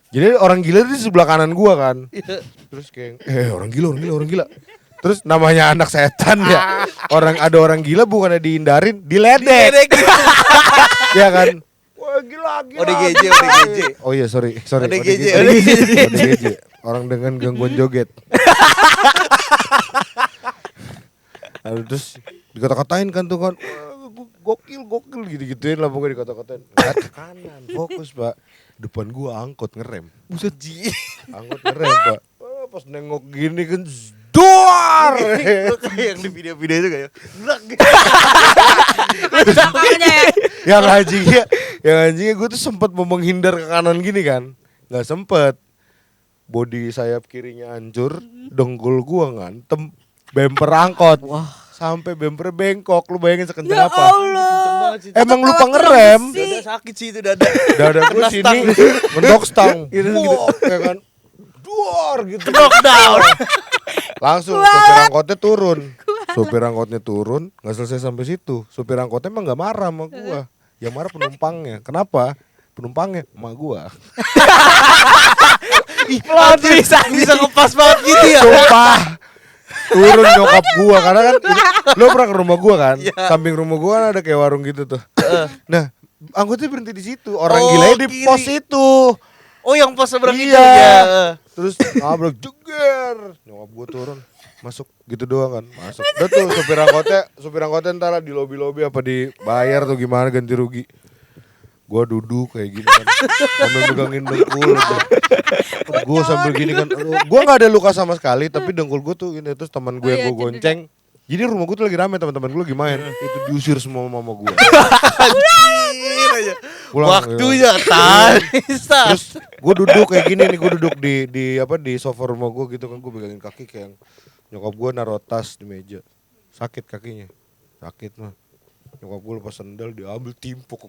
Speaker 1: Jadi orang gila di sebelah kanan gua kan. Terus kayak orang gila. Terus namanya anak setan ya. Ada orang gila bukannya dihindarin, diledek. Ya kan? Wah, gila.
Speaker 2: ODGJ.
Speaker 1: Oh iya, sorry.
Speaker 2: ODGJ.
Speaker 1: Orang dengan gangguan joget. Lalu terus dikata-katain kan tuh kan. Gokil gitu-gituin lah pokoknya dikata-katain. Lihat ke kanan, fokus Pak. Depan gua angkot ngerem.
Speaker 2: Buset ji.
Speaker 1: Angkot ngerem Pak. Pas nengok gini kan duar.
Speaker 2: Kayak yang di video-video itu kayak
Speaker 1: Yang anjingnya gue tuh sempet mau menghindar ke kanan gini kan. Gak sempet. Bodi sayap kirinya hancur, dengkul gua ngantem, bemper angkot. Wah. Sampai bemper bengkok, lu bayangin sekencang apa?
Speaker 3: Allah.
Speaker 1: Emang lupa ngerem.
Speaker 2: dada sakit sih itu dada.
Speaker 1: Dada gue sini mendok stang. Ya kan. Duar gitu.
Speaker 2: Knockdown.
Speaker 1: Langsung supir angkotnya turun, nggak selesai sampai situ. Supir angkotnya emang nggak marah sama gua. Yang marah penumpangnya. Kenapa? Penumpangnya emak gua.
Speaker 2: Bisa ngepas banget gitu ya.
Speaker 1: Sumpah. Turun nyokap gua karena kan lo pernah ke rumah gua kan, samping rumah gua kan ada kayak warung gitu tuh. Nah, anggotnya berhenti di situ. Orang gila di pos itu.
Speaker 2: Oh, yang pos seberang itu
Speaker 1: iya.
Speaker 2: ya.
Speaker 1: Terus nabrak jeger. Nyokap gua turun, masuk gitu doang kan. Masuk. Udah tuh supir angkotnya entar di lobi-lobi apa dibayar tuh gimana ganti rugi. Gua duduk kayak gini kan, sambil megangin dengkul. Gue sambil gini kan, gue nggak ada luka sama sekali, tapi dengkul gue tuh gini. Terus teman gue yang gue gonceng. Jadi rumah gue tuh lagi rame, teman-teman gue lagi main. Itu diusir semua mama gue.
Speaker 2: Waktunya Tarisa.
Speaker 1: Terus gue duduk kayak gini nih, gue duduk di sofa rumah gue gitu kan, gue pegangin kaki kayak nyokap gue naruh tas di meja. Sakit kakinya, sakit mah. Nyokap gue lepas sendal, diambil timpuk.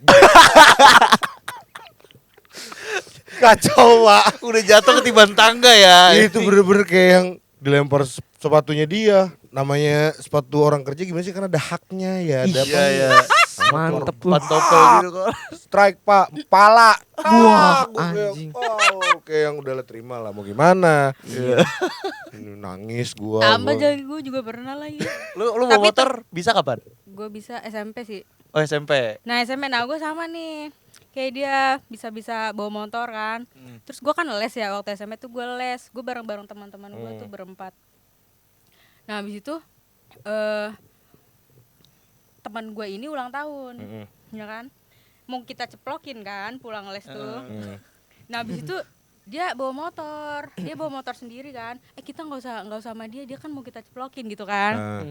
Speaker 2: Kacau Pak. Udah jatuh ketiban tangga ya.
Speaker 1: Itu bener-bener kayak yang dilempar sepatunya dia. Namanya sepatu orang kerja gimana sih, karena ada haknya ya. Ada apa
Speaker 2: ya.
Speaker 4: Mantep tuh.
Speaker 2: Pantopel gitu kok.
Speaker 1: Strike Pak, pala.
Speaker 4: Wah,
Speaker 1: Gua
Speaker 4: anjing.
Speaker 1: kayak yang udah terima lah, mau gimana. Nangis gua.
Speaker 3: Tambah jadi gue juga pernah lagi.
Speaker 2: Lu mau motor bisa kapan?
Speaker 3: Gue bisa SMP sih.
Speaker 2: Oh SMP.
Speaker 3: Nah SMP, nah gue sama nih. Kayak dia bisa bawa motor kan. Terus gue kan les ya, waktu SMP tuh gue les. Gue bareng-bareng teman-teman gue tuh berempat. Nah habis itu teman gue ini ulang tahun, ya kan? Mau kita ceplokin kan pulang les tuh. Nah habis itu dia bawa motor sendiri kan. Kita nggak usah sama dia kan mau kita ceplokin gitu kan.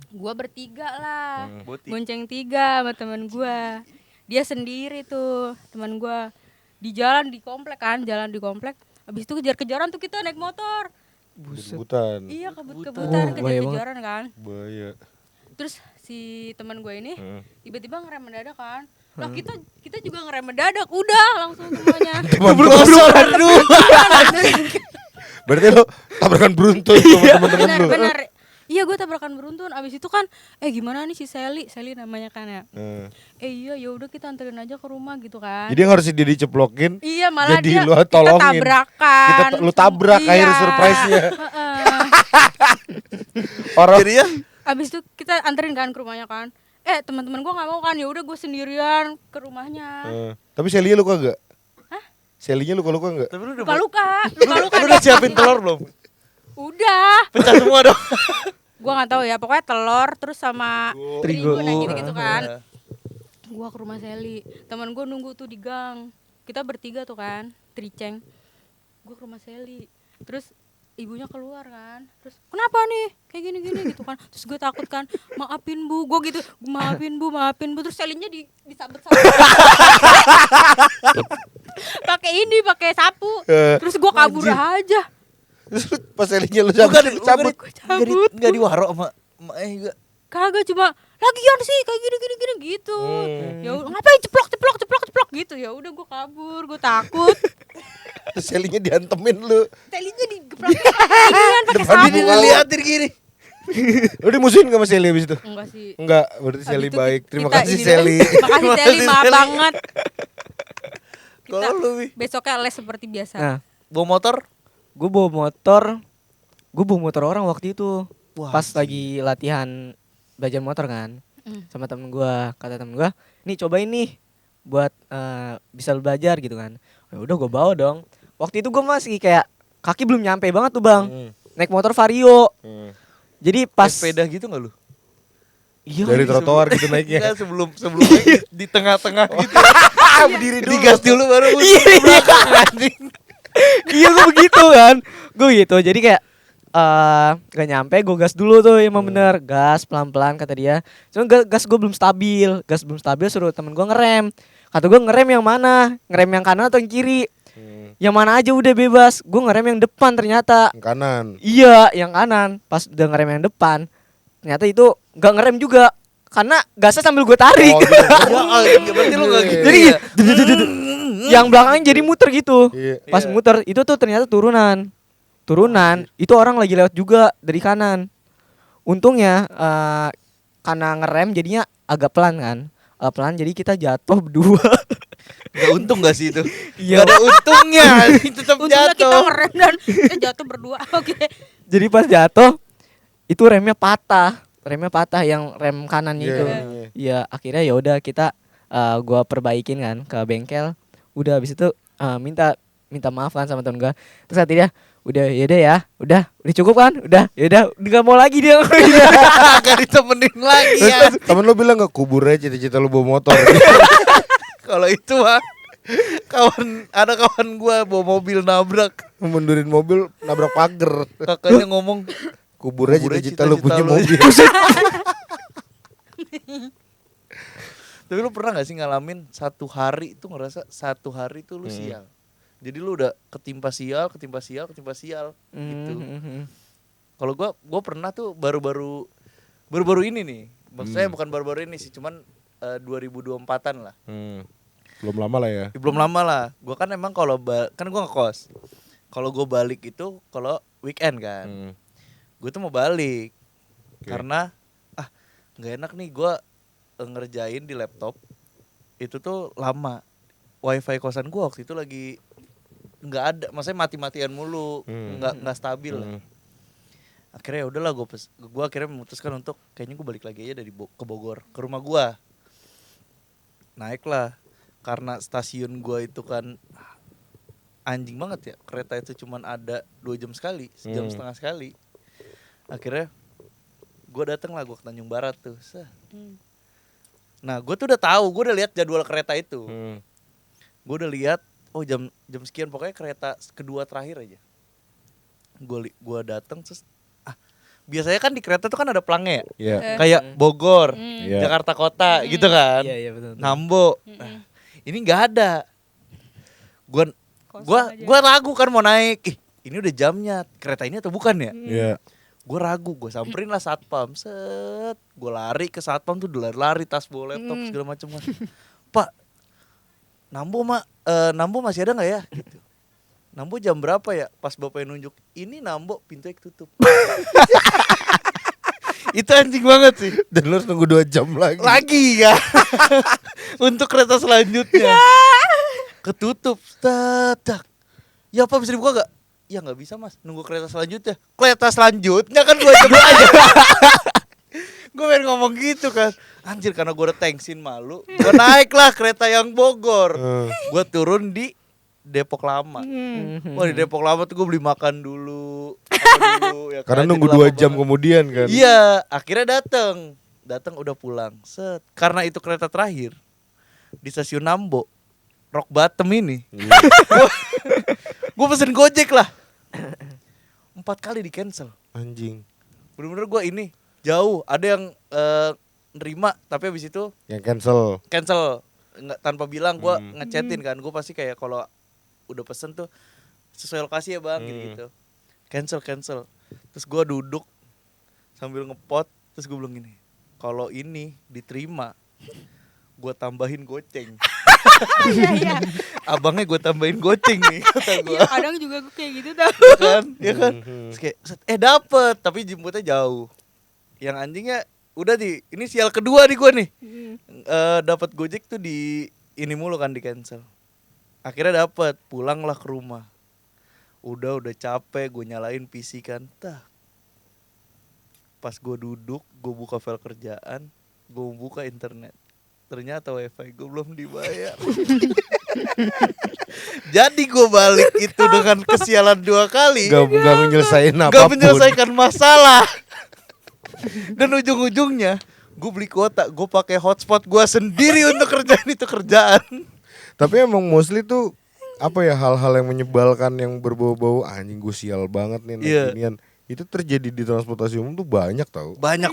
Speaker 3: Gue bertiga lah, bonceng 3 sama teman gue. Dia sendiri tuh teman gue di jalan di komplek. Habis itu kejar-kejaran tuh kita naik motor.
Speaker 1: Kebut-kebutan.
Speaker 3: Iya kebut-kebutan, kejar-kejaran kan.
Speaker 1: Bahaya.
Speaker 3: Terus si teman gue ini tiba-tiba ngerem mendadak kan. Lah kita juga ngerem mendadak, udah langsung semuanya.
Speaker 1: Berarti lo tabrakan beruntun sama temen-temen lo.
Speaker 3: Benar. Iya gue tabrakan beruntun. Abis itu kan gimana nih si Sally namanya kan ya. Iya ya udah kita anterin aja ke rumah gitu kan.
Speaker 1: Jadi yang harus dia diceplokin.
Speaker 3: Iya malah
Speaker 1: jadi
Speaker 3: dia
Speaker 1: lu tolongin.
Speaker 3: kita tabrakan.
Speaker 1: Lu tabrak akhirnya surprise-nya.
Speaker 2: Jadi ya
Speaker 3: abis itu kita anterin kan ke rumahnya kan. Teman-teman gue nggak mau kan, ya udah gue sendirian ke rumahnya.
Speaker 1: Tapi Sally luka nggak?
Speaker 3: Hah?
Speaker 1: Sally-nya luka nggak?
Speaker 3: Luka.
Speaker 2: Lu udah siapin telur belum?
Speaker 3: Udah.
Speaker 2: Pecah semua dong.
Speaker 3: Gua nggak tahu ya, pokoknya telur terus sama terigu nah gitu kan. Gua ke rumah Sally, teman gua nunggu tuh di gang, kita bertiga tuh kan, triceng. Gua ke rumah Sally, terus ibunya keluar kan, terus kenapa nih kayak gini gitu kan, terus gue takut kan, maafin bu, gue gitu, maafin bu, terus Sally-nya disabet-sabet pakai sapu, terus gue kabur aja.
Speaker 1: Terus pas Elinya lu
Speaker 2: Bukan
Speaker 1: cabut.
Speaker 2: Enggak diwaro sama juga.
Speaker 3: Kagak, cuma lagian sih kayak gini gitu. Ya udah, ngapain ceplok gitu. Ya udah gue kabur, gue takut.
Speaker 1: Terus Elinya dihantemin lu.
Speaker 3: Sally-nya digeprakin inian pakai
Speaker 1: Depan
Speaker 3: sapu.
Speaker 1: ibu lu.
Speaker 2: Liatin gini.
Speaker 1: Lu dimusuhin gak sama Sally abis itu?
Speaker 3: Enggak sih.
Speaker 1: Enggak, berarti Sally
Speaker 3: Habis itu
Speaker 1: baik. Terima
Speaker 3: kita
Speaker 1: kasih
Speaker 3: ini
Speaker 1: Sally.
Speaker 3: dong. Makasih Sally, maaf
Speaker 2: Sally.
Speaker 3: banget. Kita
Speaker 2: Kalau lu Wi,
Speaker 3: besoknya les seperti biasa.
Speaker 4: Nah,
Speaker 2: bawa motor?
Speaker 4: gue bawa motor orang waktu itu.
Speaker 2: Wah,
Speaker 4: Pas lagi latihan belajar motor kan. Sama temen gue, kata temen gue, nih cobain nih buat bisa belajar gitu kan. Ya udah gue bawa dong. Waktu itu gue masih kayak kaki belum nyampe banget tuh bang. Naik motor Vario. Jadi pas
Speaker 2: Sepeda gitu enggak lu?
Speaker 4: iya,
Speaker 1: Dari trotoar gitu naiknya.
Speaker 2: Enggak, sebelum di tengah-tengah gitu.
Speaker 1: Berdiri dulu.
Speaker 2: Digas dulu baru
Speaker 4: Iya,
Speaker 2: ke belakang anjing.
Speaker 4: iya gue begitu kan. Gue gitu. Jadi kayak gak nyampe, gue gas dulu tuh, emang bener gas pelan-pelan kata dia. Cuma gas gue belum stabil, suruh temen gue ngerem. Kata gue ngerem yang mana, ngerem yang kanan atau yang kiri? Yang mana aja udah bebas. Gue ngerem yang depan ternyata.
Speaker 1: Yang kanan.
Speaker 4: Iya, yang kanan. Pas udah ngerem yang depan, ternyata itu gak ngerem juga, karena gasnya sambil gue tarik.
Speaker 1: Oh, gitu.
Speaker 2: Ya berarti lu enggak gitu.
Speaker 4: Jadi
Speaker 2: ya?
Speaker 4: yang belakangnya jadi muter gitu.
Speaker 1: Iya.
Speaker 4: Pas muter itu tuh ternyata turunan itu orang lagi lewat juga dari kanan. Untungnya karena ngerem jadinya agak pelan kan, pelan, jadi kita jatuh berdua.
Speaker 2: Gak untung gak sih itu?
Speaker 4: Iya.
Speaker 2: Gak ada untungnya, tetap
Speaker 3: Untungnya kita
Speaker 2: jatuh.
Speaker 3: ngerem dan kita jatuh berdua. Oke.
Speaker 4: Jadi pas jatuh itu remnya patah yang rem kanannya
Speaker 1: Iya,
Speaker 4: itu.
Speaker 1: iya.
Speaker 4: Iya, akhirnya ya udah kita gua perbaikin kan ke bengkel. Udah habis itu minta maaf kan sama temen gua. Terus kata dia, udah udah cukup kan? Udah enggak mau lagi dia.
Speaker 2: Gak ditemenin lagi ya.
Speaker 1: Terus temen lu bilang gak, kubur aja cita-cita lu bawa motor.
Speaker 2: Kalau itu mah ada kawan gua bawa mobil nabrak.
Speaker 1: Mundurin mobil, nabrak pagar.
Speaker 2: Kakaknya ngomong,
Speaker 1: Kubur aja cita-cita lu punya
Speaker 2: lu.
Speaker 1: mobil.
Speaker 2: Tapi lu pernah gak sih ngalamin satu hari itu ngerasa satu hari itu lu sial? Jadi lu udah ketimpa sial gitu. Kalau gua pernah tuh baru-baru ini nih. Maksudnya bukan baru-baru ini sih, cuman 2024-an lah.
Speaker 1: Belum lama lah ya.
Speaker 2: Belum lama lah. Gua kan emang kalau kan gua ngekos. Kalau gua balik itu kalau weekend kan. Gue tuh mau balik. Karena nggak enak nih gua ngerjain di laptop. Itu tuh lama. Wifi kosan gua waktu itu lagi nggak ada, maksudnya mati-matian mulu, nggak stabil lah. Akhirnya ya udahlah, gue akhirnya memutuskan untuk kayaknya gue balik lagi aja dari ke Bogor ke rumah gue. Naiklah, karena stasiun gue itu kan anjing banget ya, kereta itu cuman ada 2 jam sekali, sejam setengah sekali. Akhirnya gue datang lah, gue ke Tanjung Barat tuh. Nah gue tuh udah tahu, gue udah lihat jadwal kereta itu. Gue udah lihat, oh jam sekian, pokoknya kereta kedua terakhir aja. Gue datang terus biasanya kan di kereta tuh kan ada pelangnya ya. Kayak Bogor, Jakarta Kota gitu kan.
Speaker 4: Iya betul.
Speaker 2: Nambo. Nah, ini nggak ada. Gua ragu kan mau naik. Ini udah jamnya kereta ini atau bukan ya?
Speaker 1: Iya.
Speaker 2: Gue ragu, gue samperin lah satpam. Set, gue lari ke satpam tuh, lari tas bawa laptop segala macam kan. Pak, Nambo masih ada nggak ya? Gitu. Nambo jam berapa ya? Pas bapaknya nunjuk, ini Nambo pintunya ketutup. Itu anjing banget sih.
Speaker 1: Dan lu harus nunggu 2 jam lagi.
Speaker 2: Ya. Untuk kereta selanjutnya. Ketutup. Tetak. Ya apa bisa dibuka gak? Ya gak bisa mas, nunggu kereta selanjutnya. Kereta selanjutnya kan 2 jam aja. Gue pengen ngomong gitu kan. Anjir, karena gue udah thanksin malu, gue naik lah kereta yang Bogor. Gue turun di Depok Lama. Wah di Depok Lama tuh gue beli makan dulu. Ya
Speaker 1: Karena
Speaker 2: kan,
Speaker 1: nunggu
Speaker 2: jadi
Speaker 1: 2 jam
Speaker 2: banget.
Speaker 1: kemudian kan.
Speaker 2: Iya, akhirnya datang udah pulang. Set. Karena itu kereta terakhir, di stasiun Nambo, Rock Bottom ini. Gue pesen Gojek lah. 4 kali di cancel.
Speaker 1: Anjing.
Speaker 2: Bener-bener gue ini jauh. Ada yang nerima tapi habis itu
Speaker 1: Yang cancel.
Speaker 2: Nggak, tanpa bilang gue ngechatin kan. Gue pasti kayak kalau udah pesen tuh sesuai lokasi ya bang gitu. Cancel. Terus gue duduk sambil ngepot. Terus gue bilang gini, kalau ini diterima gue tambahin goceng.
Speaker 3: Iya.
Speaker 2: Abangnya gue tambahin goceng nih kata gue.
Speaker 3: Iya, kadang juga gue kayak gitu tau.
Speaker 2: Ya kan? Terus kayak dapet tapi jemputnya jauh. Yang anjingnya udah ini sial kedua nih gue nih. Dapat Gojek tuh di ini mulu kan di cancel. Akhirnya dapet, pulanglah ke rumah. Udah capek, gue nyalain PC kan. Pas gue duduk, gue buka file kerjaan, gue buka internet. Ternyata wifi gue belum dibayar. Jadi gue balik itu dengan kesialan 2 kali.
Speaker 1: Gak menyelesaikan apapun.
Speaker 2: Gak menyelesaikan masalah. Dan ujung-ujungnya gue beli kuota, gue pakai hotspot gue sendiri untuk kerjaan.
Speaker 1: Tapi emang mostly tuh apa ya, hal-hal yang menyebalkan yang berbau-bau anjing gue sial banget nih ginian. Itu terjadi di transportasi umum tuh banyak tau.
Speaker 2: Banyak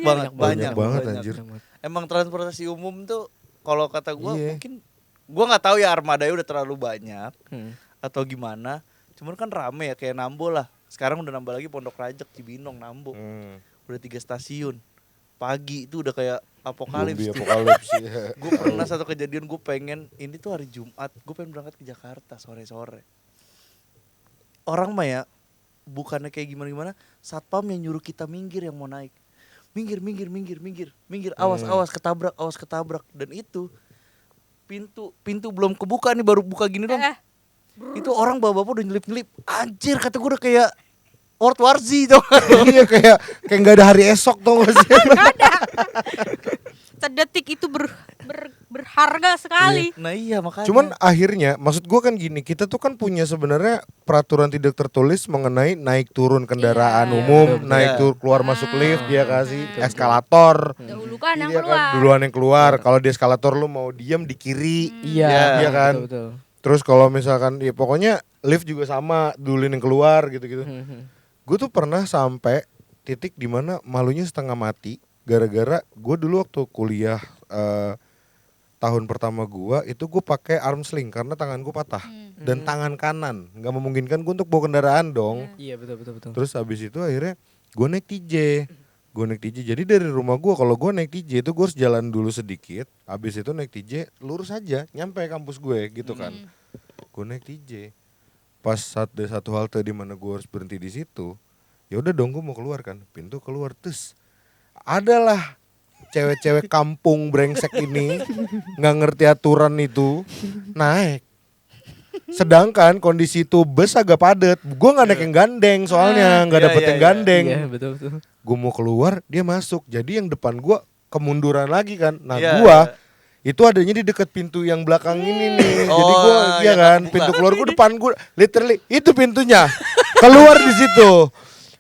Speaker 1: banget anjir.
Speaker 2: Emang transportasi umum tuh kalau kata gue mungkin gue nggak tahu ya armadanya udah terlalu banyak atau gimana. Cuman kan rame ya kayak Nambo lah. Sekarang udah nambah lagi Pondok Rajek, Cibinong, Nambo. Udah 3 stasiun. Pagi itu udah kayak apokalips.
Speaker 1: Ya.
Speaker 2: Gue pernah satu kejadian, gue pengen ini tuh hari Jumat, gue pengen berangkat ke Jakarta sore-sore. Orang mah ya bukannya kayak gimana-gimana, satpam yang nyuruh kita minggir yang mau naik. Minggir, awas ketabrak. Dan itu pintu belum kebuka nih, baru buka gini dong. Itu orang bapak-bapak udah nyelip-nyelip. Anjir, kata gue udah kayak World War Z dong.
Speaker 1: Iya kayak nggak ada hari esok dong sih.
Speaker 3: Sedetik itu berharga sekali.
Speaker 2: Nah iya makanya.
Speaker 1: Cuman akhirnya maksud gue kan gini, kita tuh kan punya sebenarnya peraturan tidak tertulis mengenai naik turun kendaraan umum, naik turun keluar masuk lift, dia kasih eskalator.
Speaker 3: Dahulu kan yang
Speaker 1: Iya
Speaker 3: keluar.
Speaker 1: kan, duluan yang keluar. Kalau di eskalator lu mau diem di kiri.
Speaker 4: Iya
Speaker 1: Kan.
Speaker 4: betul.
Speaker 1: Terus kalau misalkan ya pokoknya lift juga sama, duluin yang keluar gitu-gitu. Gue tuh pernah sampai titik dimana malunya setengah mati gara-gara gue dulu waktu kuliah tahun pertama gue pakai arm sling karena tangan gue patah dan tangan kanan nggak memungkinkan gue untuk bawa kendaraan dong.
Speaker 4: Iya betul.
Speaker 1: Terus habis itu akhirnya gue naik TJ. Jadi dari rumah gue kalau gue naik TJ itu gue harus jalan dulu sedikit. Habis itu naik TJ lurus aja nyampe kampus gue gitu kan. Gue naik TJ. Pas ada satu halte di mana gue harus berhenti di situ. Ya udah dong gue mau keluar kan. Pintu keluar terus adalah cewek-cewek kampung brengsek ini nggak ngerti aturan itu naik. Sedangkan kondisi itu bus agak padat. Gue nggak naik yang gandeng soalnya nggak dapet yang gandeng.
Speaker 4: Iya betul.
Speaker 1: Gue mau keluar dia masuk. Jadi yang depan gue kemunduran lagi kan. Nah gue itu adanya di dekat pintu yang belakang ini nih. Jadi gue kan pintu keluar gue depan gue literally itu pintunya keluar di situ.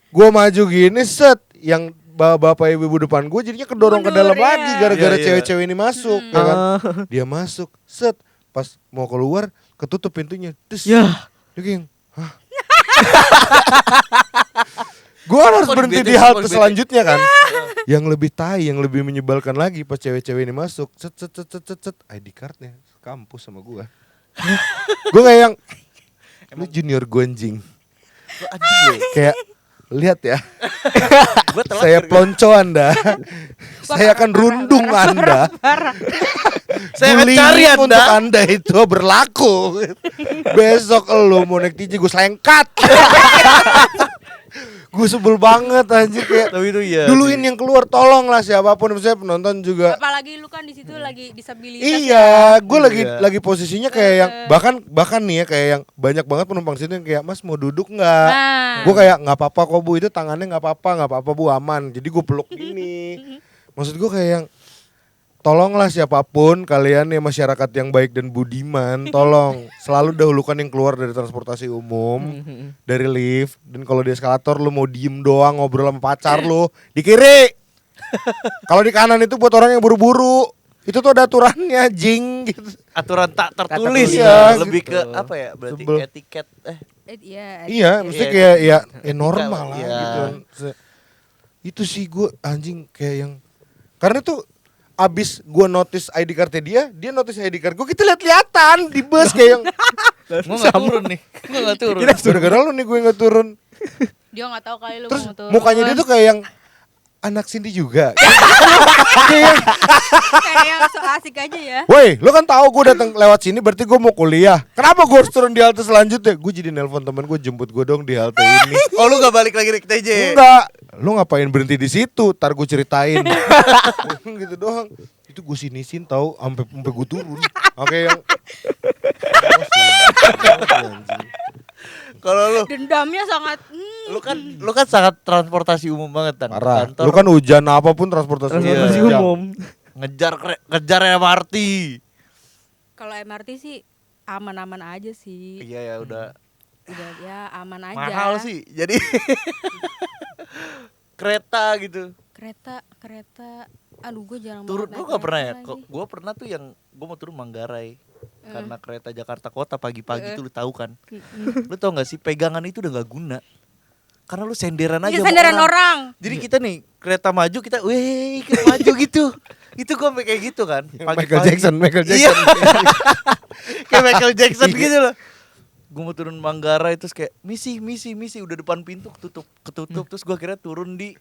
Speaker 1: Gue maju gini set yang bapak ibu depan gue jadinya kedorong ke dalam lagi gara-gara cewek-cewek ini masuk ya kan. Dia masuk set pas mau keluar ketutup pintunya. Terus dia kayak hah? Gue harus berhenti di halte selanjutnya kan. Yang lebih tai, yang lebih menyebalkan lagi pas cewek-cewek ini masuk set ID cardnya kampus sama gue. Gue kayak yang lu junior gue anjing. Kayak lihat ya. Saya pelonco Anda. Saya akan rundung Anda.
Speaker 2: Saya akan cari Anda.
Speaker 1: Untuk Anda itu berlaku. Besok lu mau naik TJ gue selengkat. Gue sebel banget anjir kayak.
Speaker 2: Tapi itu ya.
Speaker 1: Duluin yang keluar tolong lah siapapun misalnya penonton juga.
Speaker 3: Apalagi lu kan di situ lagi disabilitas.
Speaker 1: Iya, gue lagi posisinya kayak yang bahkan nih ya kayak yang banyak banget penumpang situ yang kayak Mas mau duduk nggak? Gue kayak nggak apa-apa kok Bu, itu tangannya nggak apa-apa Bu, aman. Jadi gue peluk gini. Maksud gue kayak yang tolonglah siapapun kalian ya masyarakat yang baik dan budiman, tolong selalu dahulukan yang keluar dari transportasi umum, dari lift, dan kalau di eskalator lu mau diem doang ngobrol sama pacar lu di kiri. Kalau di kanan itu buat orang yang buru-buru. Itu tuh ada aturannya, jing gitu.
Speaker 2: Aturan tak tertulis
Speaker 4: tertulis,
Speaker 2: ya,
Speaker 1: gitu.
Speaker 2: lebih ke apa ya? Berarti
Speaker 1: Sebel.
Speaker 2: etiket.
Speaker 3: Iya.
Speaker 1: Iya, mesti
Speaker 2: Iya,
Speaker 1: kayak ya
Speaker 2: etika,
Speaker 1: normal lah
Speaker 2: iya.
Speaker 1: gitu. Itu sih gue anjing kayak yang karena tuh abis gue notice ID cardnya dia notice ID card gue, kita lihat-lihatan di bus kayak yang
Speaker 2: Gue nggak turun nih, gue nggak turun.
Speaker 1: gara-gara lu nih gue nggak turun.
Speaker 3: Dia nggak tahu kali lu
Speaker 1: Terus
Speaker 3: mau turun.
Speaker 1: mukanya dia tuh kayak yang anak Cindy juga.
Speaker 3: kayak yang so asik aja ya.
Speaker 1: Woi, lu kan tahu gue datang lewat sini berarti gue mau kuliah. Kenapa gue harus turun di halte selanjutnya? Gue jadi nelpon temen gue, jemput gue dong di halte ini.
Speaker 2: Oh lu nggak balik lagi ke TJ?
Speaker 1: Enggak, lu ngapain berhenti di situ? Tar gue ceritain. Gitu doang. Itu gue sinisin tahu sampai gue turun. Oke yang
Speaker 2: Kalau lu
Speaker 3: Dendamnya sangat
Speaker 2: lu kan sangat transportasi umum banget kan.
Speaker 1: parah.
Speaker 2: Kantor
Speaker 1: Lu kan hujan apapun transportasi
Speaker 4: Transportasi
Speaker 2: Iya.
Speaker 4: umum.
Speaker 2: ngejar MRT.
Speaker 3: kalau MRT sih aman-aman aja sih.
Speaker 2: Iya ya udah
Speaker 3: Udah ya aman aja.
Speaker 2: mahal sih. Jadi kereta gitu.
Speaker 3: Kereta. Aduh gue jarang
Speaker 2: Turun
Speaker 3: banget
Speaker 2: lu
Speaker 3: naik
Speaker 2: nggak pernah ya?
Speaker 3: kereta lagi.
Speaker 2: Gue pernah tuh yang gue mau turun Manggarai. Karena kereta Jakarta Kota pagi-pagi tuh lu tahu kan. Lu tau gak sih pegangan itu udah gak guna. Karena lu senderan aja
Speaker 3: Iya,
Speaker 2: sama
Speaker 3: senderan orang.
Speaker 2: Jadi kita nih kereta maju kita weh kita maju gitu. Itu gue sampai kayak gitu kan.
Speaker 1: Michael Jackson.
Speaker 2: Iya. Kayak Michael Jackson gitu loh. Gue mau turun Manggarai terus kayak misi udah depan pintu ketutup terus gue kira turun di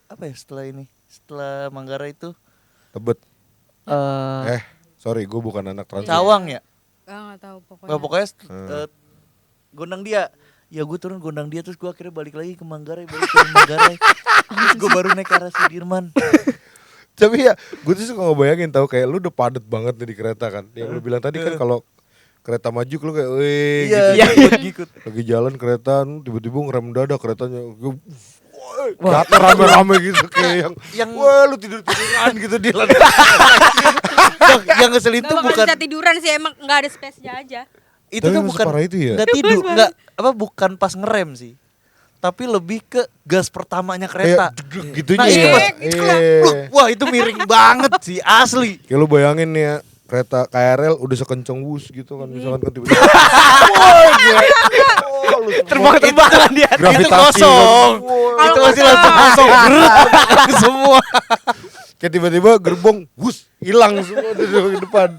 Speaker 2: apa ya setelah Manggarai itu
Speaker 1: Tebet.
Speaker 4: Eh,
Speaker 1: Sorry, gue bukan anak trans.
Speaker 2: Cawang ya.
Speaker 3: Nggak tahu pokoknya.
Speaker 2: Nggak, pokoknya gondang dia. Ya gue turun gondang dia terus gue akhirnya balik lagi ke Manggarai, Terus gue baru naik ke arah Sudirman.
Speaker 1: Tapi ya, gue tuh suka ngebayangin tahu kayak lu udah padet banget nih di kereta kan. Yang lu bilang tadi kan kalau kereta maju lu kayak weh
Speaker 2: Iya,
Speaker 1: gitu.
Speaker 2: ngikut.
Speaker 1: Lagi jalan kereta tiba-tiba ngerem dadak keretanya. Jatuh rame-rame gitu kayak yang wah lu tidur-tiduran gitu di lantai.
Speaker 2: Yang ngeselin
Speaker 3: Gak
Speaker 2: tuh
Speaker 3: bakal
Speaker 2: bukan
Speaker 3: bisa tiduran sih, emang nggak ada space-nya aja.
Speaker 2: itu
Speaker 1: Tapi
Speaker 2: tuh
Speaker 1: masih
Speaker 2: bukan
Speaker 1: parah itu ya?
Speaker 2: nggak tidur, nggak apa bukan pas ngerem sih. Tapi lebih ke gas pertamanya kereta.
Speaker 1: Kayak jeduk gitunya
Speaker 2: Nah, itu
Speaker 1: ya.
Speaker 2: pas- Wah, itu miring banget sih asli.
Speaker 1: Kayak lu bayangin nih ya, kereta KRL udah sekenceng wus gitu kan misalkan kan tiba-tiba.
Speaker 4: terbang-terbangan dia.
Speaker 2: Itu
Speaker 1: Gravitasi
Speaker 2: kosong.
Speaker 1: kan.
Speaker 2: Itu masih langsung kosong. Brrrr, semua.
Speaker 1: Kayak tiba-tiba gerbong wus hilang semua di depan.